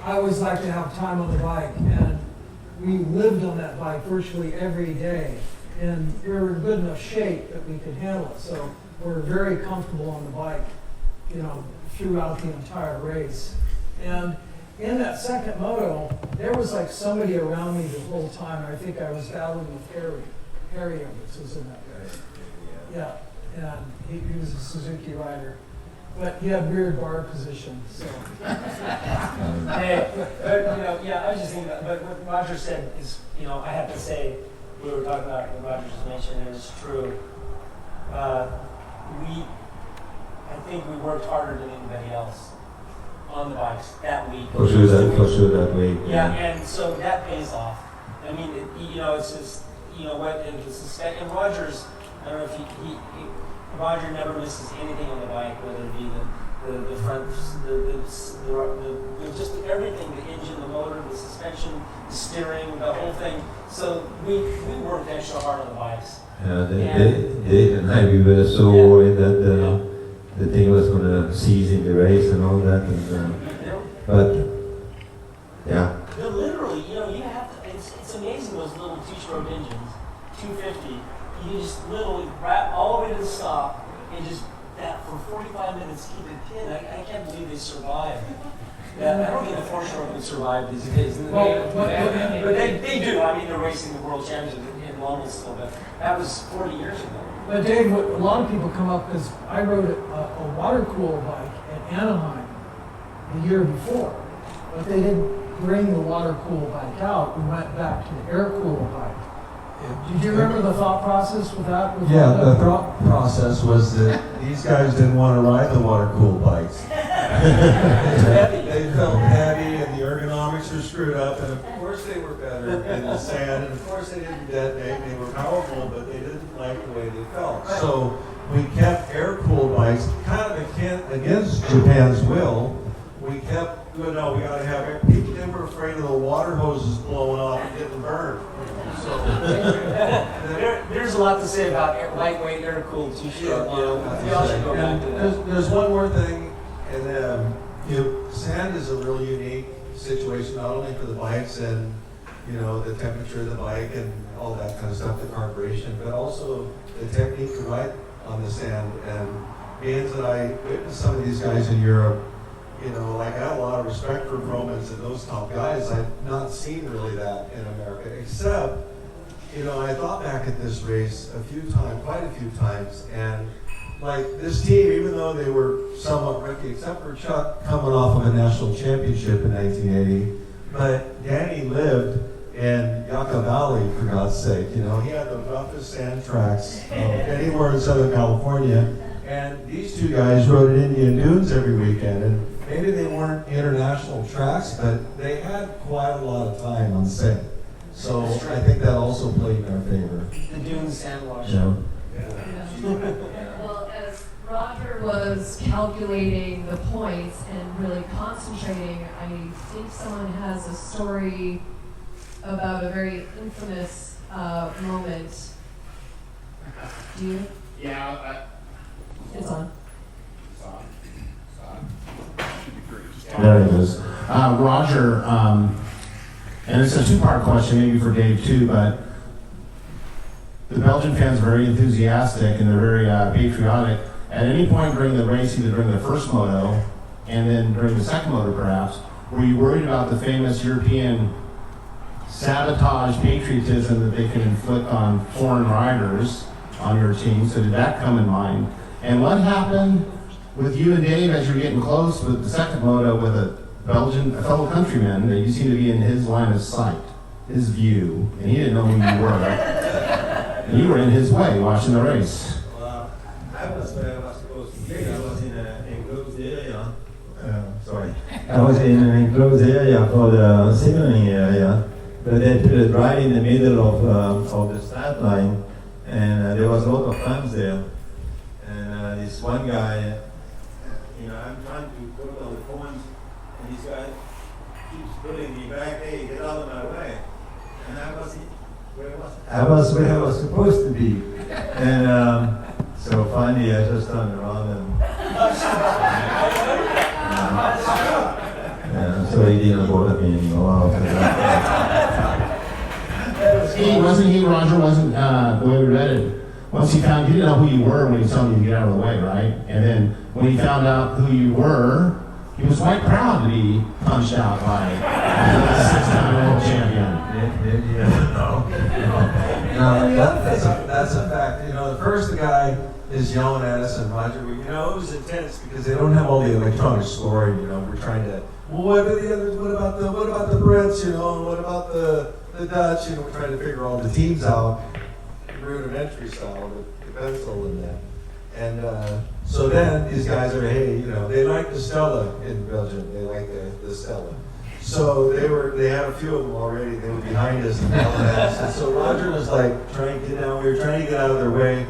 I always like to have time on the bike, and we lived on that bike virtually every day, and we were in good enough shape that we could handle it. So we're very comfortable on the bike, you know, throughout the entire race. And in that second moto, there was like somebody around me the whole time. I think I was battling with Harry. Harry Evans was in that race. Yeah, and he was a Suzuki rider. But he had weird bar position, so. Hey, but you know, yeah, I was just thinking about, but what Roger said is, you know, I have to say, we were talking about what Roger just mentioned, and it's true. I think we worked harder than anybody else on the bikes that week. For sure that week. Yeah, and so that pays off. I mean, you know, it's just, you know, what, and and Roger's, I don't know if Roger never misses anything on the bike, whether it be the front, just everything, the engine, the motor, the suspension, the steering, the whole thing. So we worked extra hard on the bikes. Yeah, Dave and I, we were so worried that the thing was going to seize in the race and all that. But, yeah. Literally, you know, you have to, it's amazing those little two-stroke engines, 250. You just literally wrap all the way to the stop and just that for 45 minutes keep it pinned. I can't believe they survived. Yeah, I don't think the four-stroke would survive these days. But they do. I mean, they're racing the world championship in London still, but that was 40 years ago. But Dave, a lot of people come up because I rode a water-cooled bike at Anaheim the year before, but they didn't bring the water-cooled bike out. We went back to the air-cooled bike. Did you remember the thought process with that? Yeah, the thought process was that these guys didn't want to ride the water-cooled bikes. They felt heavy, and the ergonomics were screwed up, and of course they were better in the sand, and of course they didn't detonate. They were powerful, but they didn't like the way they felt. So we kept air-cooled bikes, kind of against Japan's will. We kept, no, we got to have air. People, they were afraid of the water hoses blowing off and getting burned. So there's a lot to say about lightweight air-cooled two-stroke. We all should go back to that. There's one more thing, and you know, sand is a really unique situation, not only for the bikes and you know the temperature of the bike and all that kind of stuff, the carburation, but also the technique to ride on the sand. And being that I witnessed some of these guys in Europe, you know, like I have a lot of respect for Romans and those top guys. I've not seen really that in America, except, you know, I thought back at this race quite a few times, and like this team, even though they were somewhat rookie, except for Chuck coming off of a national championship in 1980, but Danny lived in Yucca Valley, for God's sake. You know, he had the roughest sand tracks anywhere in Southern California, and these two guys rode in Indian Dunes every weekend, and maybe they weren't international tracks, but they had quite a lot of time on sand. So I think that also played in our favor. The Dunes sand wash. Yeah. Well, as Roger was calculating the points and really concentrating. I think someone has a story about a very infamous moment. Do you? Yeah. It's on. There it is. Roger, and it's a two-part question, maybe for Dave too, but the Belgian fans are very enthusiastic and they're very patriotic. At any point during the race, either during the first moto and then during the second moto perhaps, were you worried about the famous European sabotage patriotism that they can inflict on foreign riders on your team? So did that come in mind? And what happened with you and Dave as you're getting close with the second moto with a fellow countryman that you seem to be in his line of sight, his view, and he didn't know who you were. And you were in his way watching the race. Well, I was where I was supposed to be. I was in an enclosed area. Sorry. I was in an enclosed area for the signaling area, but they put it right in the middle of the start line, and there was a lot of fans there. And this one guy, I'm trying to put on the points, and this guy keeps pulling me back. Hey, get out of my way! And I was where I was supposed to be, and so finally I just turned around and so he didn't bother me anymore after that. Roger wasn't the way we read it. Once he found, you didn't know who you were when he was telling you to get out of the way, right? And then when he found out who you were, he was quite proud to be punched out by the six-time world champion. No, that's a fact. The first guy is yelling at us, and Roger, it was intense because they don't have all the electronic scoring. We're trying to. Well, what are the others? What about the Brits? And what about the Dutch? We're trying to figure all the teams out, rudimentary style with the pencil and that. And so then these guys are, hey, they like the Stella in Belgium. They like the Stella. So they had a few of them already. They were behind us and yelling at us. And so Roger was like trying to get down. We were trying to get out of their way.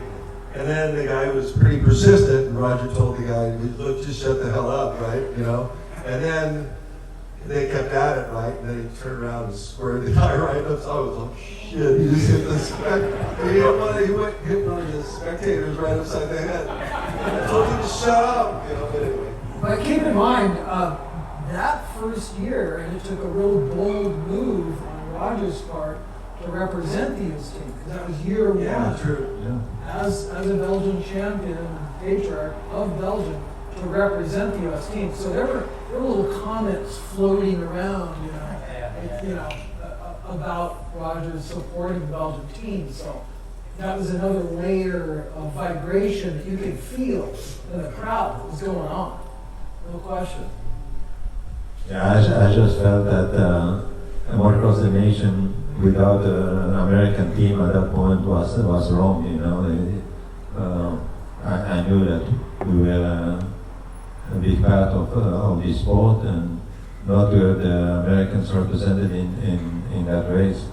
And then the guy was pretty persistent. And Roger told the guy, look, just shut the hell up, right? And then they kept at it, right? And then he turned around and squared the guy right up. So I was like, shit, he just hit he hit one of the spectators right upside the head. And I told him to shut up, but anyway. But keep in mind, that first year, and it took a real bold move on Roger's part to represent the US team, because that was year one. Yeah, true. Yeah. As a Belgian champion, patriarch of Belgium, to represent the US team. So there were little comments floating around, about Roger supporting the Belgian team. So that was another layer of vibration that you could feel in the crowd that was going on. No question. Yeah, I just felt that across the nation without an American team at that point was wrong. I knew that we were a big part of this sport, and not to have the Americans represented in that race.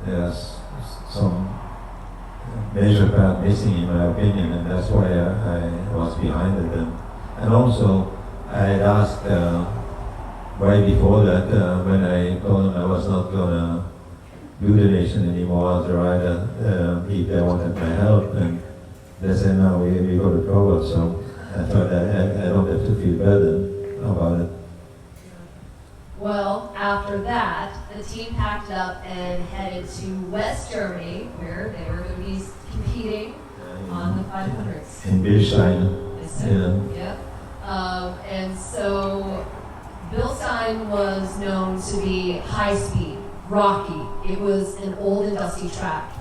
There's some major part missing, in my opinion, and that's why I was behind it. And also, I had asked way before that when I told them I was not going to do the nation anymore as a rider, if they wanted my help, and they said, no, we got a problem. So I thought I don't have to feel bad about it. Well, after that, the team packed up and headed to West Germany, where they were going to be competing on the 500s. In Bilstein. Yep. And so Bilstein was known to be high speed, rocky. It was an old and dusty track.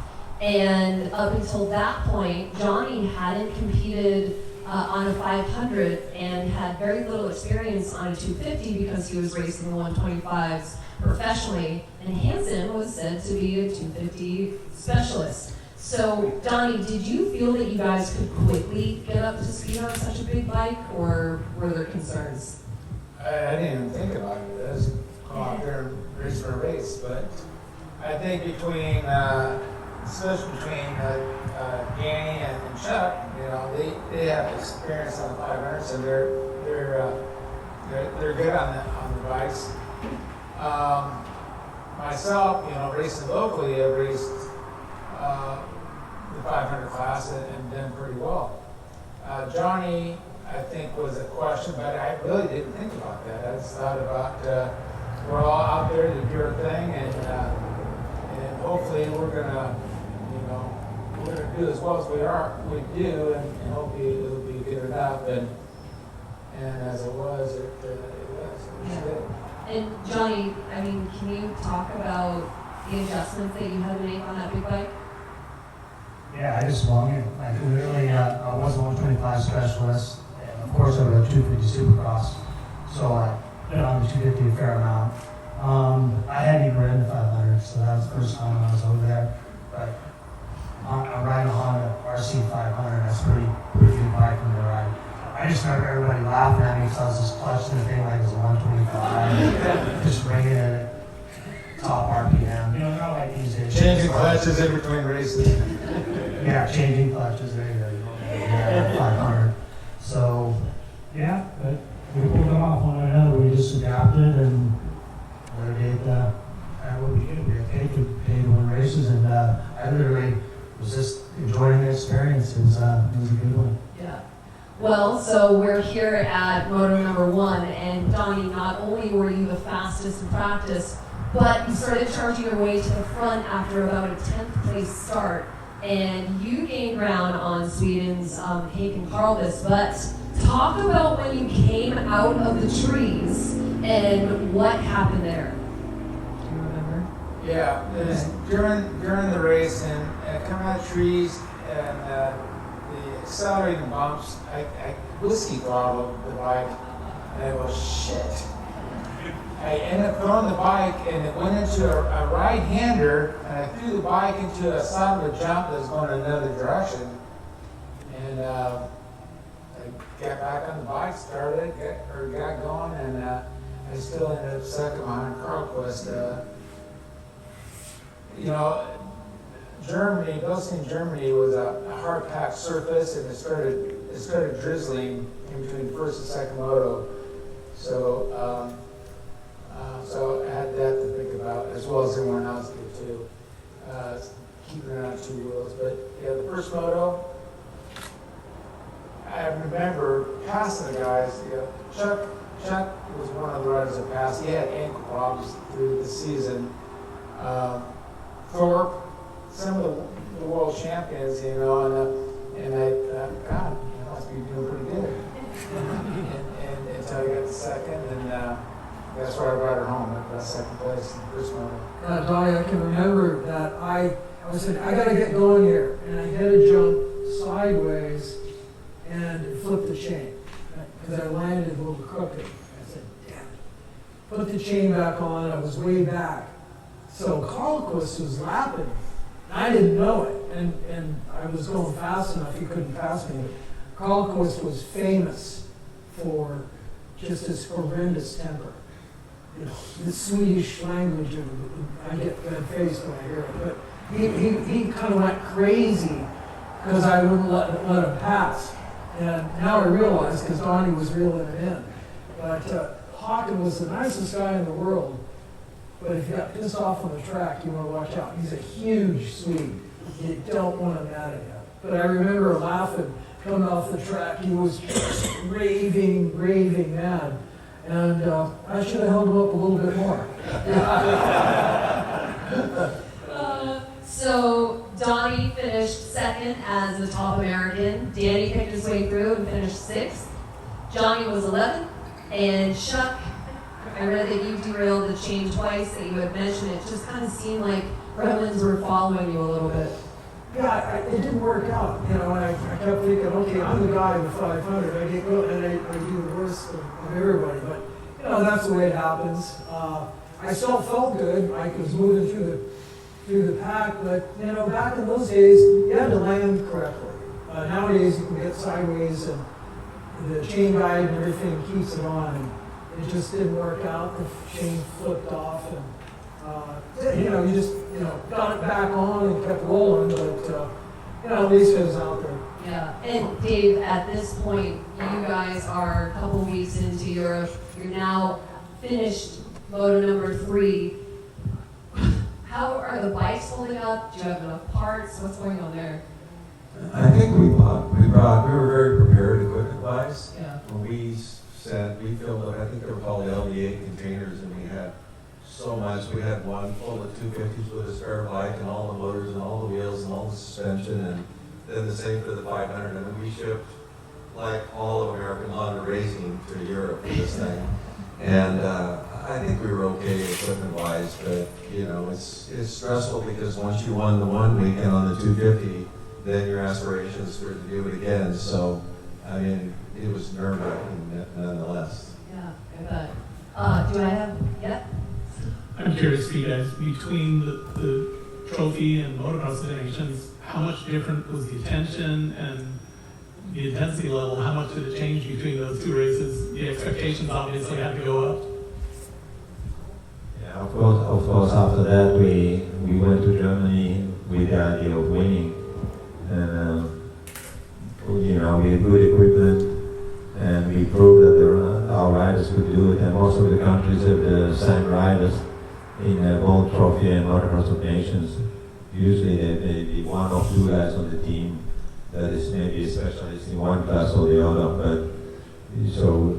And up until that point, Johnny hadn't competed on a 500 and had very little experience on a 250 because he was racing the 125s professionally. And Hansen was said to be a 250 specialist. So, Donnie, did you feel that you guys could quickly get up to speed on such a big bike, or were there concerns? I didn't even think about it. Let's go out there and race for a race. But I think between especially between Danny and Chuck, you know, they have experience on the 500s, and they're good on the bikes. Myself, you know, racing locally, I've raced the 500 class and done pretty well. Johnny, I think, was a question, but I really didn't think about that. I just thought about we're all out there to do our thing, and hopefully we're gonna do as well as we do, and hopefully it'll be good enough. And as it was, it was good. And Johnny, I mean, can you talk about the adjustments that you had to make on that big bike? Yeah, I just swung it. Like literally, I was a 125 specialist, and of course I rode 250 Supercross, so I been on the 250 a fair amount. I hadn't even ridden the 500, so that was the first time when I was over there. But I'm riding a Honda RC 500. That's a pretty good bike for me to ride. I just remember everybody laughing at me because I was just clutching the thing like it was a 125, just bringing it at top RPM. You know, not like these days. Changing clutches in between races. Yeah, changing clutches. There you go. Yeah, 500. So, yeah, but we pulled them off one another. We just adapted and we did what we did. We got paid to win races, and I literally was just enjoying the experience. It was a good one. Yeah. Well, so we're here at Moto number 1, and Donnie, not only were you the fastest in practice, but you started charging your way to the front after about a 10th place start, and you gained ground on Sweden's Haken Karlvis. But talk about when you came out of the trees and what happened there. Do you remember? Yeah, during the race and coming out of the trees and the accelerating bumps, I whiskey throttled the bike, and I go, shit. I ended up throwing the bike, and it went into a right-hander, and I threw the bike into a side of a jump that was going in another direction. And I got back on the bike, got going, and I still ended up second behind Carlquist. You know, Germany, Belgium, Germany was a hard-packed surface, and it started drizzling in between first and second moto. So I had that to think about, as well as everyone else did too, keeping it on 2 wheels. But yeah, the first moto, I remember passing the guys. You know, Chuck was one of the riders that passed. He had ankle problems through the season. Thorpe, some of the world champions, you know, and I thought, God, you must be doing pretty good. and until I got the second, and that's where I brought her home. I got second place in the first one. Donnie, I can remember that I said, I got to get going here. And I had to jump sideways and flip the chain because I landed a little crooked. I said, damn it. Put the chain back on. I was way back. So Carlquist was lapping. I didn't know it. And I was going fast enough, he couldn't pass me. Carlquist was famous for just his horrendous temper. You know, the Swedish language, I get red-faced when I hear it, but he kind of went crazy because I wouldn't let him pass. And now I realize, because Donnie was reeling it in. But Hawken was the nicest guy in the world, but if you got pissed off on the track, you want to watch out. He's a huge Swede. You don't want him mad at you. But I remember laughing coming off the track. He was just raving mad. And I should have held him up a little bit more. So Donnie finished second as the top American. Danny picked his way through and finished 6th. Johnny was 11th. And Chuck, I read that you derailed the chain twice, that you had mentioned. It just kind of seemed like gremlins were following you a little bit. Yeah, it didn't work out, you know, and I kept thinking, okay, I'm the guy with 500, I get good, and I do the worst of everybody, but, you know, that's the way it happens. I still felt good, I was moving through the pack, but, you know, back in those days, you had to land correctly. Nowadays, you can get sideways, and the chain guide and everything keeps it on, and it just didn't work out, the chain flipped off, and, you know, you got it back on and kept rolling, but, these guys out there. Yeah, and Dave, at this point, you guys are a couple weeks into Europe. You're now finished Moto number 3. How are the bikes holding up? Do you have enough parts? What's going on there? I think we were very prepared equipment-wise. Yeah. When we filled up, I think they were called LD8 containers, and we had so much. We had one full of 250s with a spare bike and all the motors and all the wheels and all the suspension, and then the same for the 500. I mean, we shipped like all of American Honda Racing to Europe for this thing. And I think we were okay equipment-wise, but it's stressful because once you won the one weekend on the 250, then your aspirations were to do it again. So, I mean, it was nerve-wracking nonetheless. Yeah, I bet. Do I have, yeah? I'm curious for you guys, between the trophy and motocross nations, how much different was the attention and the intensity level? How much did it change between those two races? The expectations obviously had to go up. Yeah, of course, after that we went to Germany with the idea of winning. And, we had good equipment, and we proved that our riders could do it, and most of the countries have the same riders in both trophy and motocross of nations. Usually they one or two guys on the team that is maybe a specialist in one class or the other, but so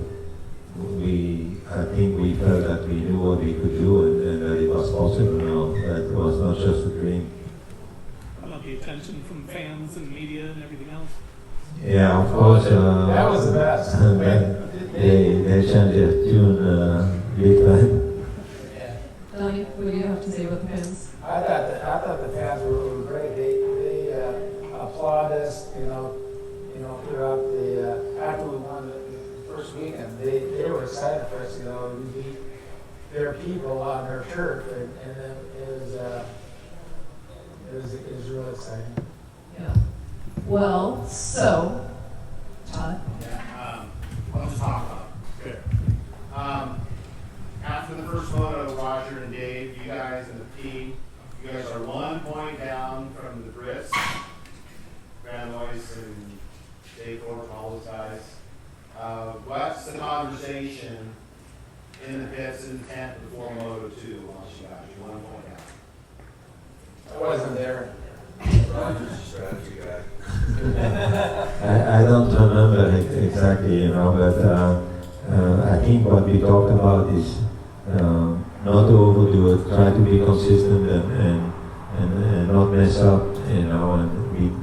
I think we felt that we knew what we could do and that it was possible now, that it was not just a dream. How about the attention from fans and media and everything else? Yeah, of course. That was the best. They changed their tune big time. Yeah. Donnie, what do you have to say about the fans? I thought the fans were really great. They applaud us, throughout after we won the first weekend. They were excited for us, we beat their people on their turf, and then it was really exciting. Yeah. Well, so, Todd? Yeah, I'll just talk about it. Good. After the first moto, Roger and Dave, you guys and the team, you guys are 1 point down from the Brits, Granois and Dave Arnold and all those guys. What's the conversation in the pits in the tent before Moto 2 once you guys? You're 1 point down. I wasn't there. Roger's a strategy guy. I don't remember exactly, but I think what we talked about is not to overdo it, try to be consistent and not mess up, and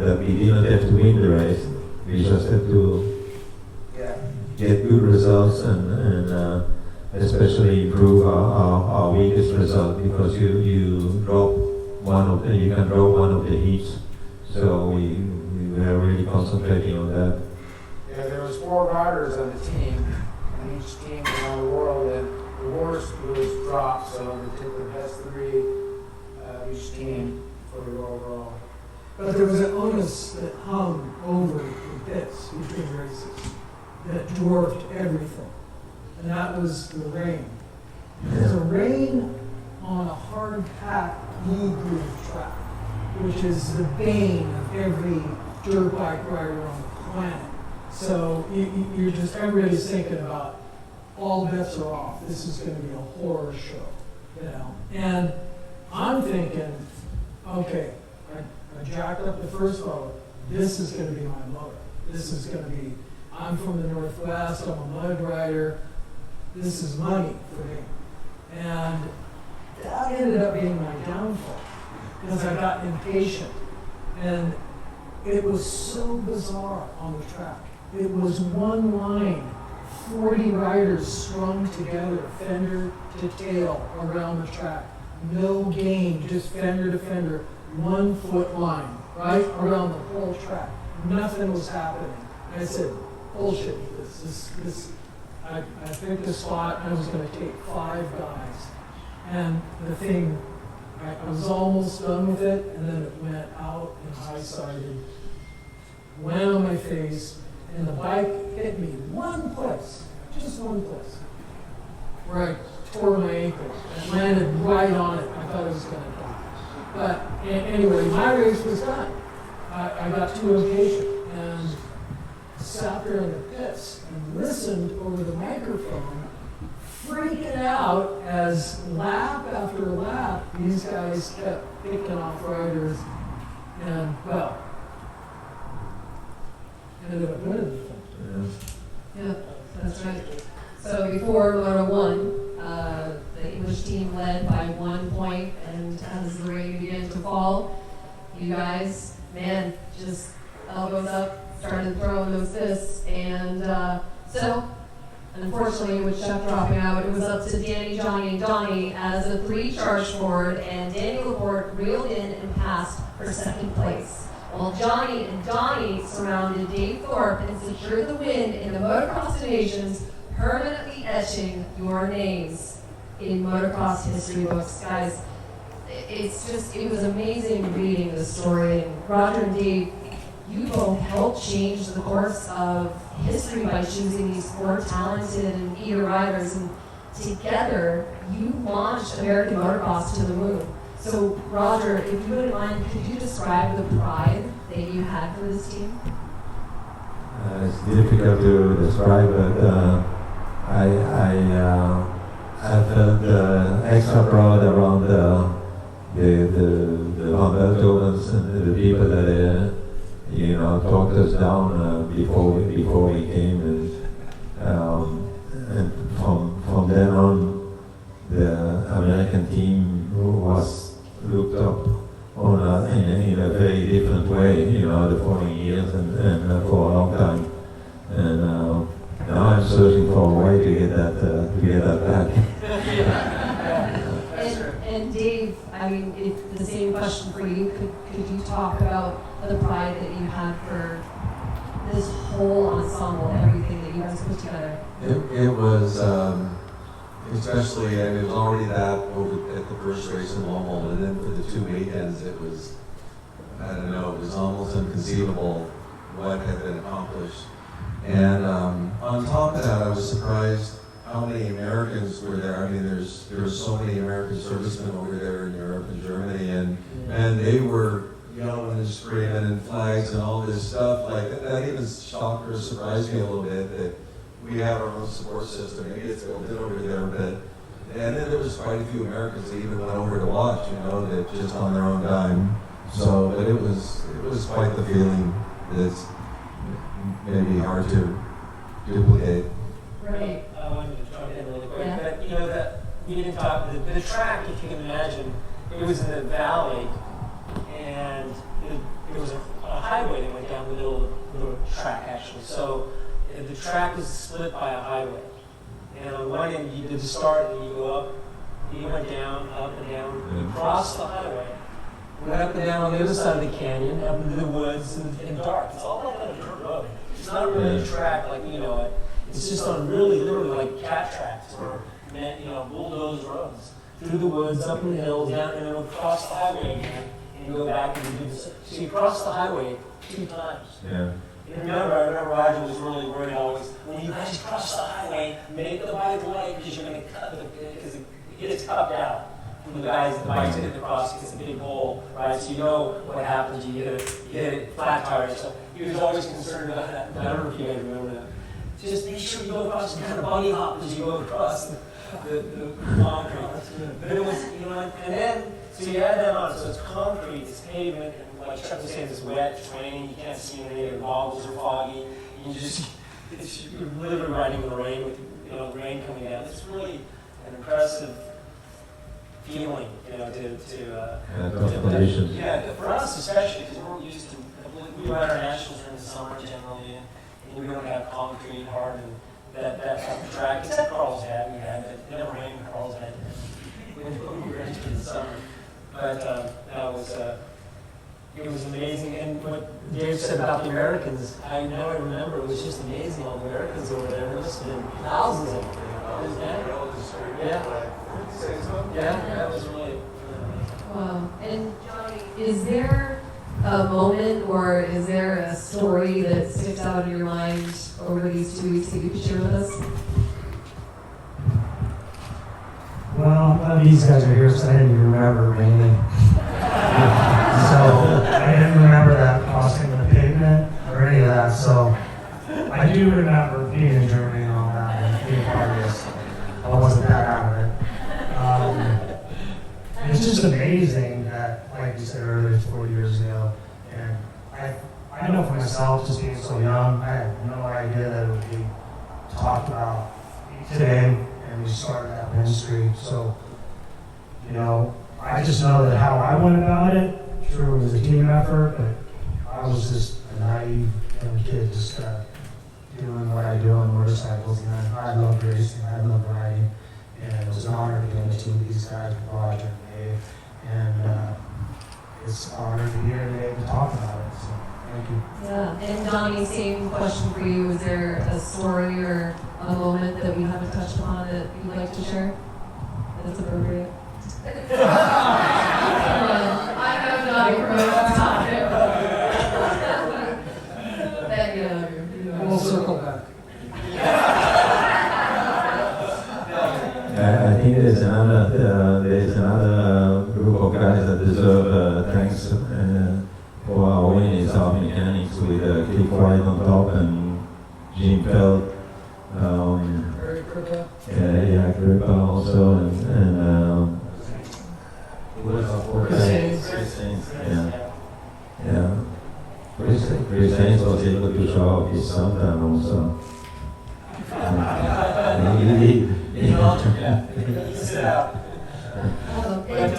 that we didn't have to win the race. We just have to get good results and especially improve our weakest result, because you can drop one of the heats. So we were really concentrating on that. Yeah, there was 4 riders on the team, and each team around the world, and the worst was dropped, so we took the best 3 of each team for the overall. But there was an onus that hung over the pits between races that dwarfed everything, and that was the rain. There's a rain on a hard-packed, knee-groove track, which is the bane of every dirt bike rider on the planet. So everybody's thinking about, all bets are off. This is going to be a horror show, And I'm thinking, okay, I jacked up the first motor. This is going to be my motor. This is going to be, I'm from the Northwest, I'm a mud rider. This is money for me. And that ended up being my downfall, because I got impatient. And it was so bizarre on the track. It was one line, 40 riders strung together, fender to tail around the track. No gain, just fender to fender, 1 foot line, right around the whole track. Nothing was happening. I said, bullshit, I picked a spot, I was going to take 5 guys. And the thing, I was almost done with it, and then it went out and high-sided, went on my face, and the bike hit me one place, just one place, where I tore my ankle and landed right on it. I thought I was going to die. But anyway, my race was done. I got to a location and sat there in the pits and listened over the microphone, freaking out as lap after lap these guys kept picking off riders, and well, ended up winning the thing. Yeah, that's right. So before Moto 1, the English team led by 1 point, and as the rain began to fall, you guys, man, just elbows up, started throwing those fists, and so, unfortunately, with Chef dropping out, it was up to Danny, Johnny, and Donnie as a 3 charge forward, and Danny LaPorte reeled in and passed for second place. While Johnny and Donnie surrounded Dave Thorpe and secured the win in the Motocross Nations, permanently etching your names in motocross history books. Guys, it was amazing reading the story. And Roger and Dave, you both helped change the course of history by choosing these 4 talented and eager riders, and together you launched American motocross to the moon. So Roger, if you wouldn't mind, could you describe the pride that you had for this team? It's difficult to describe, but I felt extra proud around the Humbeldovens and the people that talked us down before we came, and from then on, the American team was looked up on in a very different way, the following years and for a long time, and now I'm searching for a way to get that back. And Dave, I mean, the same question for you. Could you talk about the pride that you had for this whole ensemble, everything that you guys put together? It was, especially, and it was already that over at the first race in Lommel, and then for the 2 weekends, it was, I don't know, it was almost inconceivable what had been accomplished. And on top of that, I was surprised how many Americans were there. I mean, there were so many American servicemen over there in Europe and Germany, and they were yelling and screaming and flags and all this stuff. Like that even shocked or surprised me a little bit that we have our own support system. Maybe it's built in over there, but and then there was quite a few Americans that even went over to watch, that just on their own dime. So, but it was quite the feeling that's maybe hard to duplicate. Right. I wanted to jump in really quick, Yeah. but we didn't talk, the track, if you can imagine, it was in the valley, and there was a highway that went down the middle of the track, actually. So the track was split by a highway. And on one end, you did the start, and you go up, you went down, up and down, you crossed the highway, went up and down on the other side of the canyon, up into the woods and dark. It's all like on a dirt road. It's not really a track like you know it. It's just on really, literally like cat tracks or bulldozed roads through the woods, up in the hills, down, and then across the highway again, and go back and do this. So you cross the highway 2 times. Yeah. And I remember Roger was really worried always, when you guys cross the highway, make the bike light because you're going to cut because it gets cupped out. From the guys, the bikes hit the cross, it's a big hole, right? So you know what happens, you hit it flat tires. So he was always concerned about that. I don't know if you guys remember that. Just make sure you go across and kind of bunny hop as you go across the concrete. But it was, and then, so you add that on, so it's concrete, it's pavement, and like Chuck was saying, it's wet, it's raining, you can't see anything, your goggles are foggy, you're literally riding in the rain with, the rain coming down. It's really an impressive feeling, conditions. Yeah, for us especially, because we're used to, we ride our nationals during the summer generally, and we don't have concrete, hard, and that type of track, except Carlsbad, we had, but it never rained in Carlsbad when we were into the summer. But that was, it was amazing, and what Dave said about the Americans, I know I remember, it was just amazing, all the Americans over there, there must have been thousands of them. Yeah, that was really. Wow. And Johnny, is there a moment or is there a story that sticks out in your mind over these 2 weeks that you could share with us? Well, these guys are here, so I didn't even remember mainly. do remember being in Germany and all that, and being part of this. I wasn't that out of it. It's just amazing that, like you said earlier, it's 40 years ago, and I know for myself, just being so young, I had no idea that it would be talked about today, and we started that ministry. So, you know, I just know that how I went about it, sure it was a team effort, but I was just a naive young kid, just doing what I do on motorcycles, and I loved racing, I loved riding, and it was an honor to be on the team with these guys, with Roger and Dave, and it's an honor to be here today to talk about it, so thank you. Yeah, and Donnie, same question for you. Is there a story or a moment that we haven't touched upon that you'd like to share that's appropriate? I know Donnie from time. Thank you. We'll circle back. I think there's another group of guys that deserve thanks for our win is our mechanics with Cliff White on top and Jim Feld. Very Kripa. Yeah, Kripa also, and who was our fourth guy? Chris Haynes. Yeah. Chris Haynes was able to show off his sometime also. Sit out. But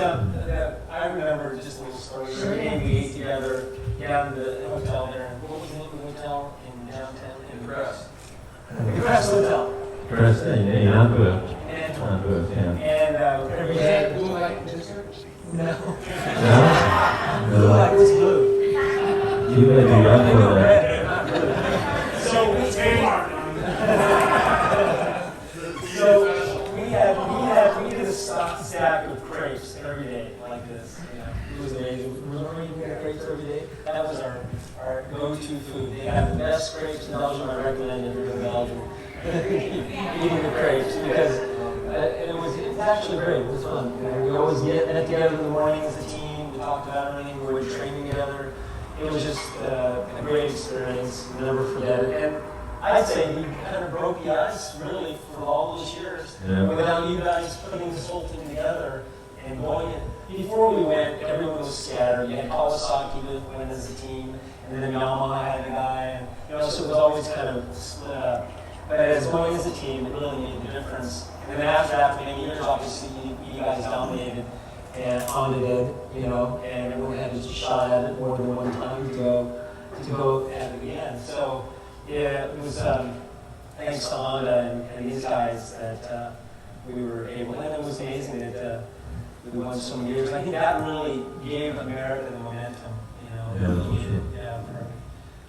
I remember just a little story. Every day we ate together down in the hotel there. And what was the name of the hotel in downtown? In Crest. The Crest Hotel. Crest in Antwerp. Antwerp, yeah. And every day. Blue light district? No. No? It was blue. You may be up for that. So we had a stack of crepes every day like this. Yeah, it was amazing. Remember eating crepes every day? That was our go-to food. They have the best crepes in Belgium. I recommend if you're in Belgium eating the crepes because it's actually great. It was fun. You know, we always get together in the morning as a team. We talked about everything. We were training together. It was just a great experience. We'll never forget it. And I'd say we kind of broke the ice, really, for all those years. Yeah. Without you guys putting this whole thing together and going in. Before we went, everyone was scattered. You had Kawasaki that went as a team, and then Yamaha had a guy, and so it was always kind of split up. But as going as a team, it really made the difference. And then after many years, obviously, you guys dominated and Honda did, and everyone had a shot at it more than one time to go at it again. So yeah, it was thanks to Honda and these guys that we were able, and it was amazing that we won so many years. And I think that really gave America the momentum,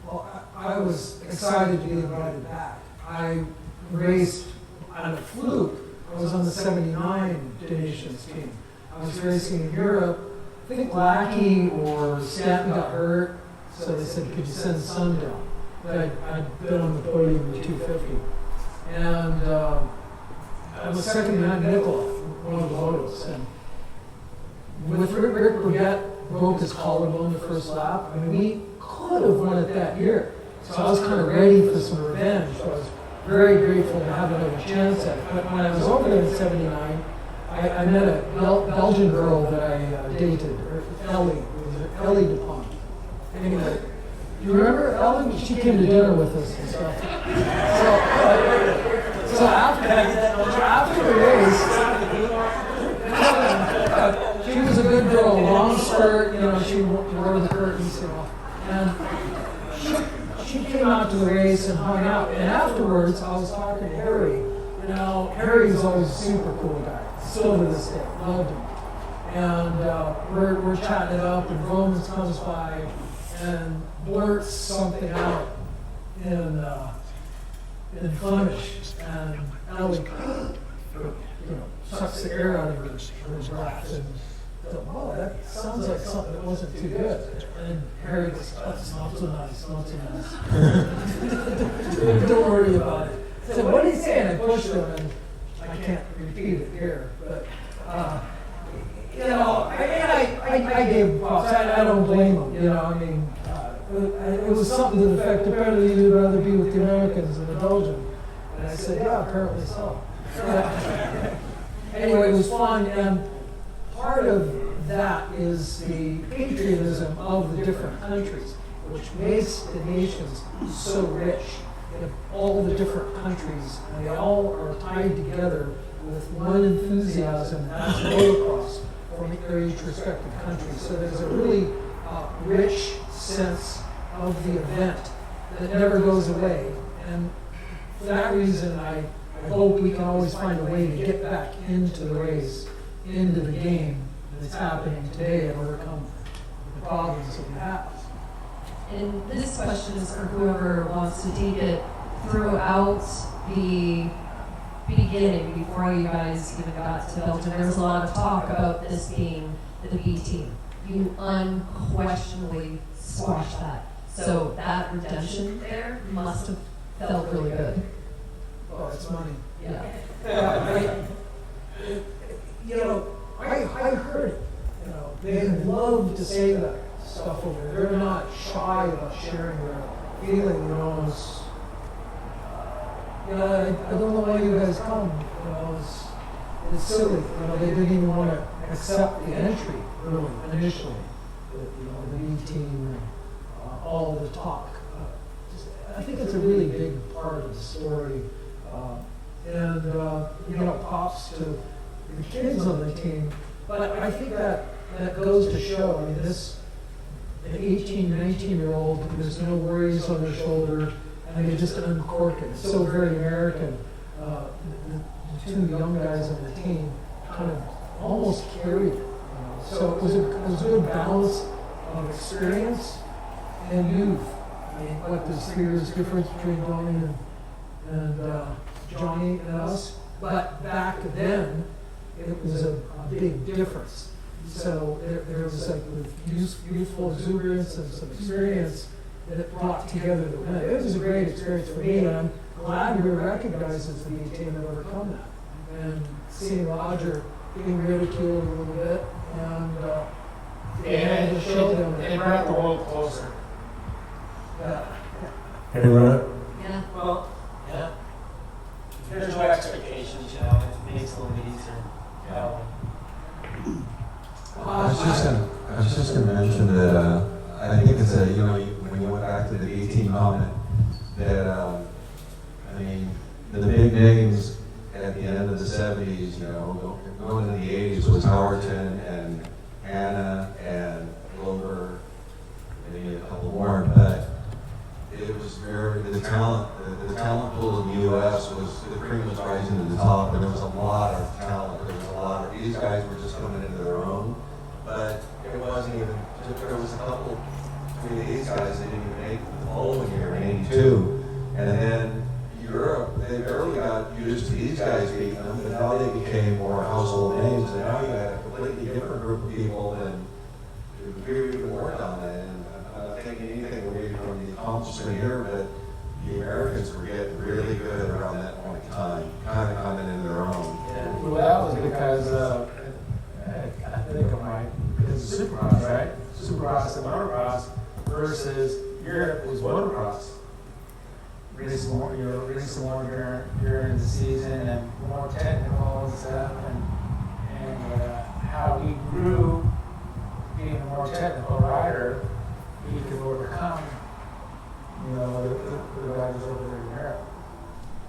Well, I was excited to be invited back. I raced on a fluke. I was on the 79 Donations team. I was racing in Europe. I think Lackey or Stanton got hurt, so they said, could you send Sun down? I'd been on the podium in the 250. And I was second behind Nicola, one of the Motos. And with Rick Brigette broke his collarbone the first lap, I mean, we could have won it that year. So I was kind of ready for some revenge. So I was very grateful to have another chance at it. But when I was over there in 79, I met a Belgian girl that I dated, Ellie DuPont. Anyway, do you remember Ellie? She came to dinner with us and stuff. So after the race, she was a good girl, long skirt, she wore the curtains, and she came out to the race and hung out. And afterwards, I was talking to Harry. Harry was always a super cool guy, still to this day, loved him. And we're chatting it up, and Romans comes by and blurts something out in Flemish, and Ellie, sucks the air out of her breath, and oh, that sounds like something that wasn't too good. And Harry goes, oh, it's not so nice, not so nice. Don't worry about it. I said, what did he say? And I pushed him, and I can't repeat it here, but I gave props. I don't blame him. it was something to the effect, apparently you'd rather be with the Americans than the Belgians. And I said, yeah, apparently so. Anyway, it was fun, and part of that is the patriotism of the different countries, which makes the nations so rich. You have all the different countries, and they all are tied together with one enthusiasm, and that's motocross from their each respective country. So there's a really rich sense of the event that never goes away. And for that reason, I hope we can always find a way to get back into the race, into the game that's happening today, and overcome the problems that we have. And this question is for whoever wants to take it. Throughout the beginning, before you guys even got to Belgium, there was a lot of talk about this being the B team. You unquestionably squashed that. So that redemption there must have felt really good. Oh, it's money. Yeah. I heard it. They love to say that stuff over there. They're not shy about sharing their feeling. I don't know why you guys come. It's silly. They didn't even want to accept the entry really initially. The B team and all the talk. I think it's a really big part of the story. Props to the kids on the team. But I think that goes to show. An 18, 19-year-old, there's no worries on their shoulder, and they just uncork it. It's so very American. The two young guys on the team kind of almost carried it. So it was a good balance of experience and youth. There's 3 years difference between Donnie and Johnny and us, but back then it was a big difference. So there was youthful exuberance and some experience that it brought together to win. It was a great experience for me, and I'm glad we were recognized as the B team that overcome that. And seeing Roger being ridiculed a little bit, and it brought the world closer. Anyone? Yeah. Well, yeah. There's no expectations, it makes it a little bit easier. I was just going to mention that I think it's when you went back to the 18 comment, that the big names at the end of the 70s, going into the 80s was Howerton and Anna and Glover, maybe a couple more, but it was the talent pool in the U.S. was, the cream was rising to the top, and there was a lot of talent. These guys were just coming into their own, but it wasn't even, there was a couple between these guys that didn't even make the following year in 82, and then Europe, they barely got used to these guys beating them, but now they became more household names, and now you had a completely different group of people, and we even worked on that. And I'm not taking anything away from the accomplishment here, but the Americans were getting really good around that point in time, kind of coming into their own. Well, that was because I think of it's Supercross, right? Supercross and motocross versus Europe was motocross. Racing more during the season and more technical and stuff, and how we grew being a more technical rider, we could overcome, the guys over there in Europe.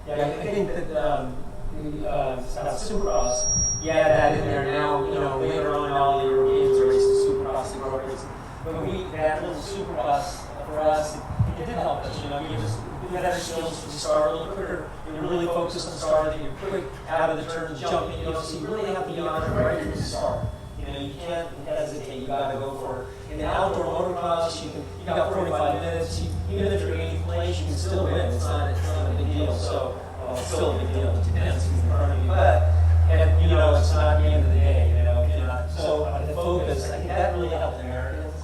Yeah, I think that Supercross, that in there now, later on all the Europeans are racing Supercross, the World racing. But that little Supercross for us, it did help us, you had better skills to start a little quicker. You're really focused on starting, you're quick out of the turns, jumping, so you really have to be on it right from the start. You can't hesitate, you gotta go for it. In the outdoor motocross, you got 45 minutes, even if you're 8th place, you can still win. It's not a big deal. So, it's still a big deal, it depends who's in front of you. But, it's not the end of the day, So, the focus, I think that really helped the Americans,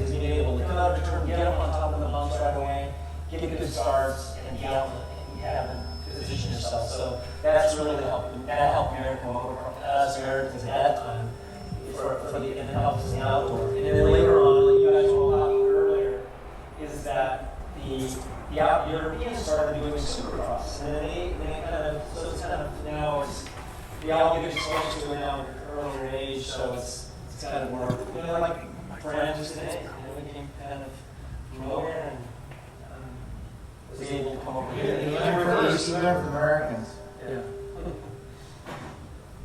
is being able to come out of the turn, get up on top of the bumps right away, get good starts, and get out and have them position yourself. So, that's really helped American motocross, us Americans at that time. And it helps us in the outdoor. And then later on, like you guys were talking earlier, is just today, we came kind of from nowhere and was able to come over here. You learn from Americans. Yeah.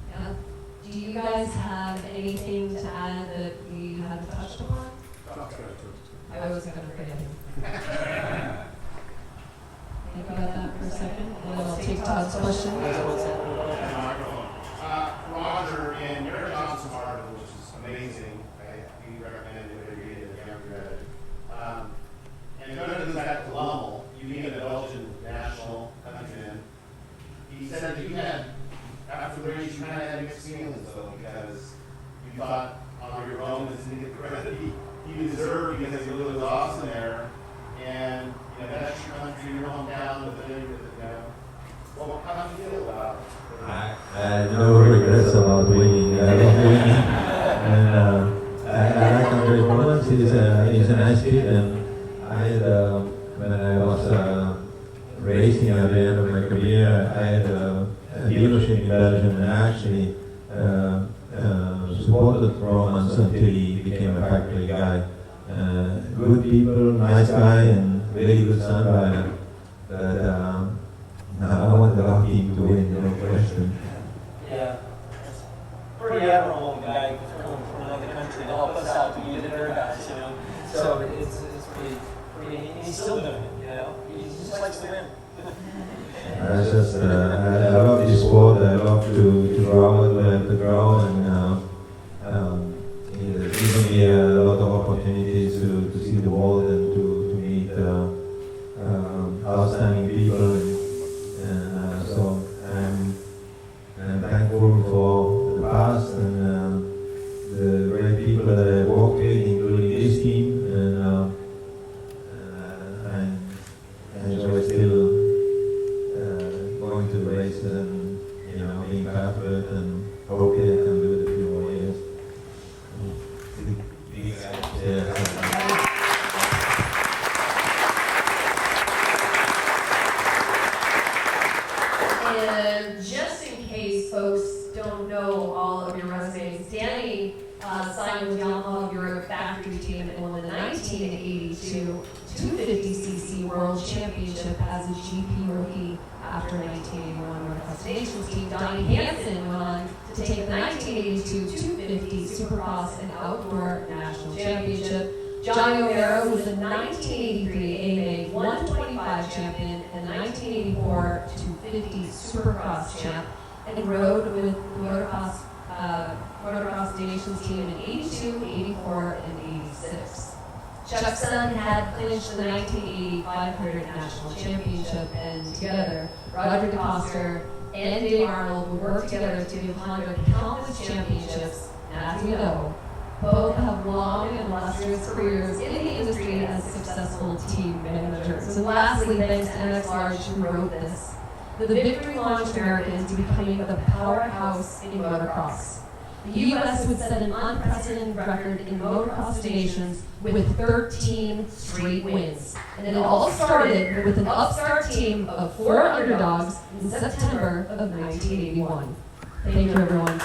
Yeah. Do you guys have anything to add that we haven't touched upon? I was going to forget him. Think about that for a second, and then I'll take Todd's question. Roger, in Eric Johnson's article, which is amazing, we recommend it if you read it, if you haven't read it. And going to that to Lummel, you being a Belgian national countryman, he said that you had, after the race, you kind of had mixed feelings though, because you thought on your own this didn't get the credit you deserve because you really was awesome there. And you know, that's your country, your hometown, but then you know, well, how do you feel about it? I had no regrets about winning. I love winning. And I like Andre Mullins. He's a nice kid. And I had, when I was racing at the end of my career, I had a dealership in Belgium and I actually supported Romans until he became a factory guy. Good people, nice guy, and very good son. But I want the whole team to win, no question. Yeah. It's pretty admirable guy coming from another country to help us out to be the nerd guys, you know. So it's pretty he's still doing it, you know. He just likes to win. I just I love this sport. I love to grow what we have to grow, and it's given me a lot of opportunities to see the world and to meet outstanding people. And so I'm thankful for the past and the great people that I worked with, including this team, and I enjoy still going to the races and being part of it, and hopefully I can do it a few more years. And just in case folks don't know all of your resumes, Danny signed with Yamaha Europe factory team and won the 1982 250cc World Championship as a GP rookie after 1981 Northwest Nations team. Donnie Hansen went on to take the 1982 250 Supercross and Outdoor National Championship. Johnny O'Mara was the 1983 AMA 125 champion and 1984 250 Supercross champ, and rode with the Motocross Nations team in 82, 84, and 86. Chuck's son had clinched the 1980 500 National Championship, and together, Roger DeCoster and Dave Arnold would work together to give Honda countless championships. And as we know, both have long and illustrious careers in the industry as successful team managers. And lastly, thanks to MX Large, who wrote this, the victory launched America into becoming the powerhouse in motocross. The U.S. would set an unprecedented record in motocross nations with 13 straight wins. And it all started with an upstart team of 4 underdogs in September of 1981. Thank you, everyone.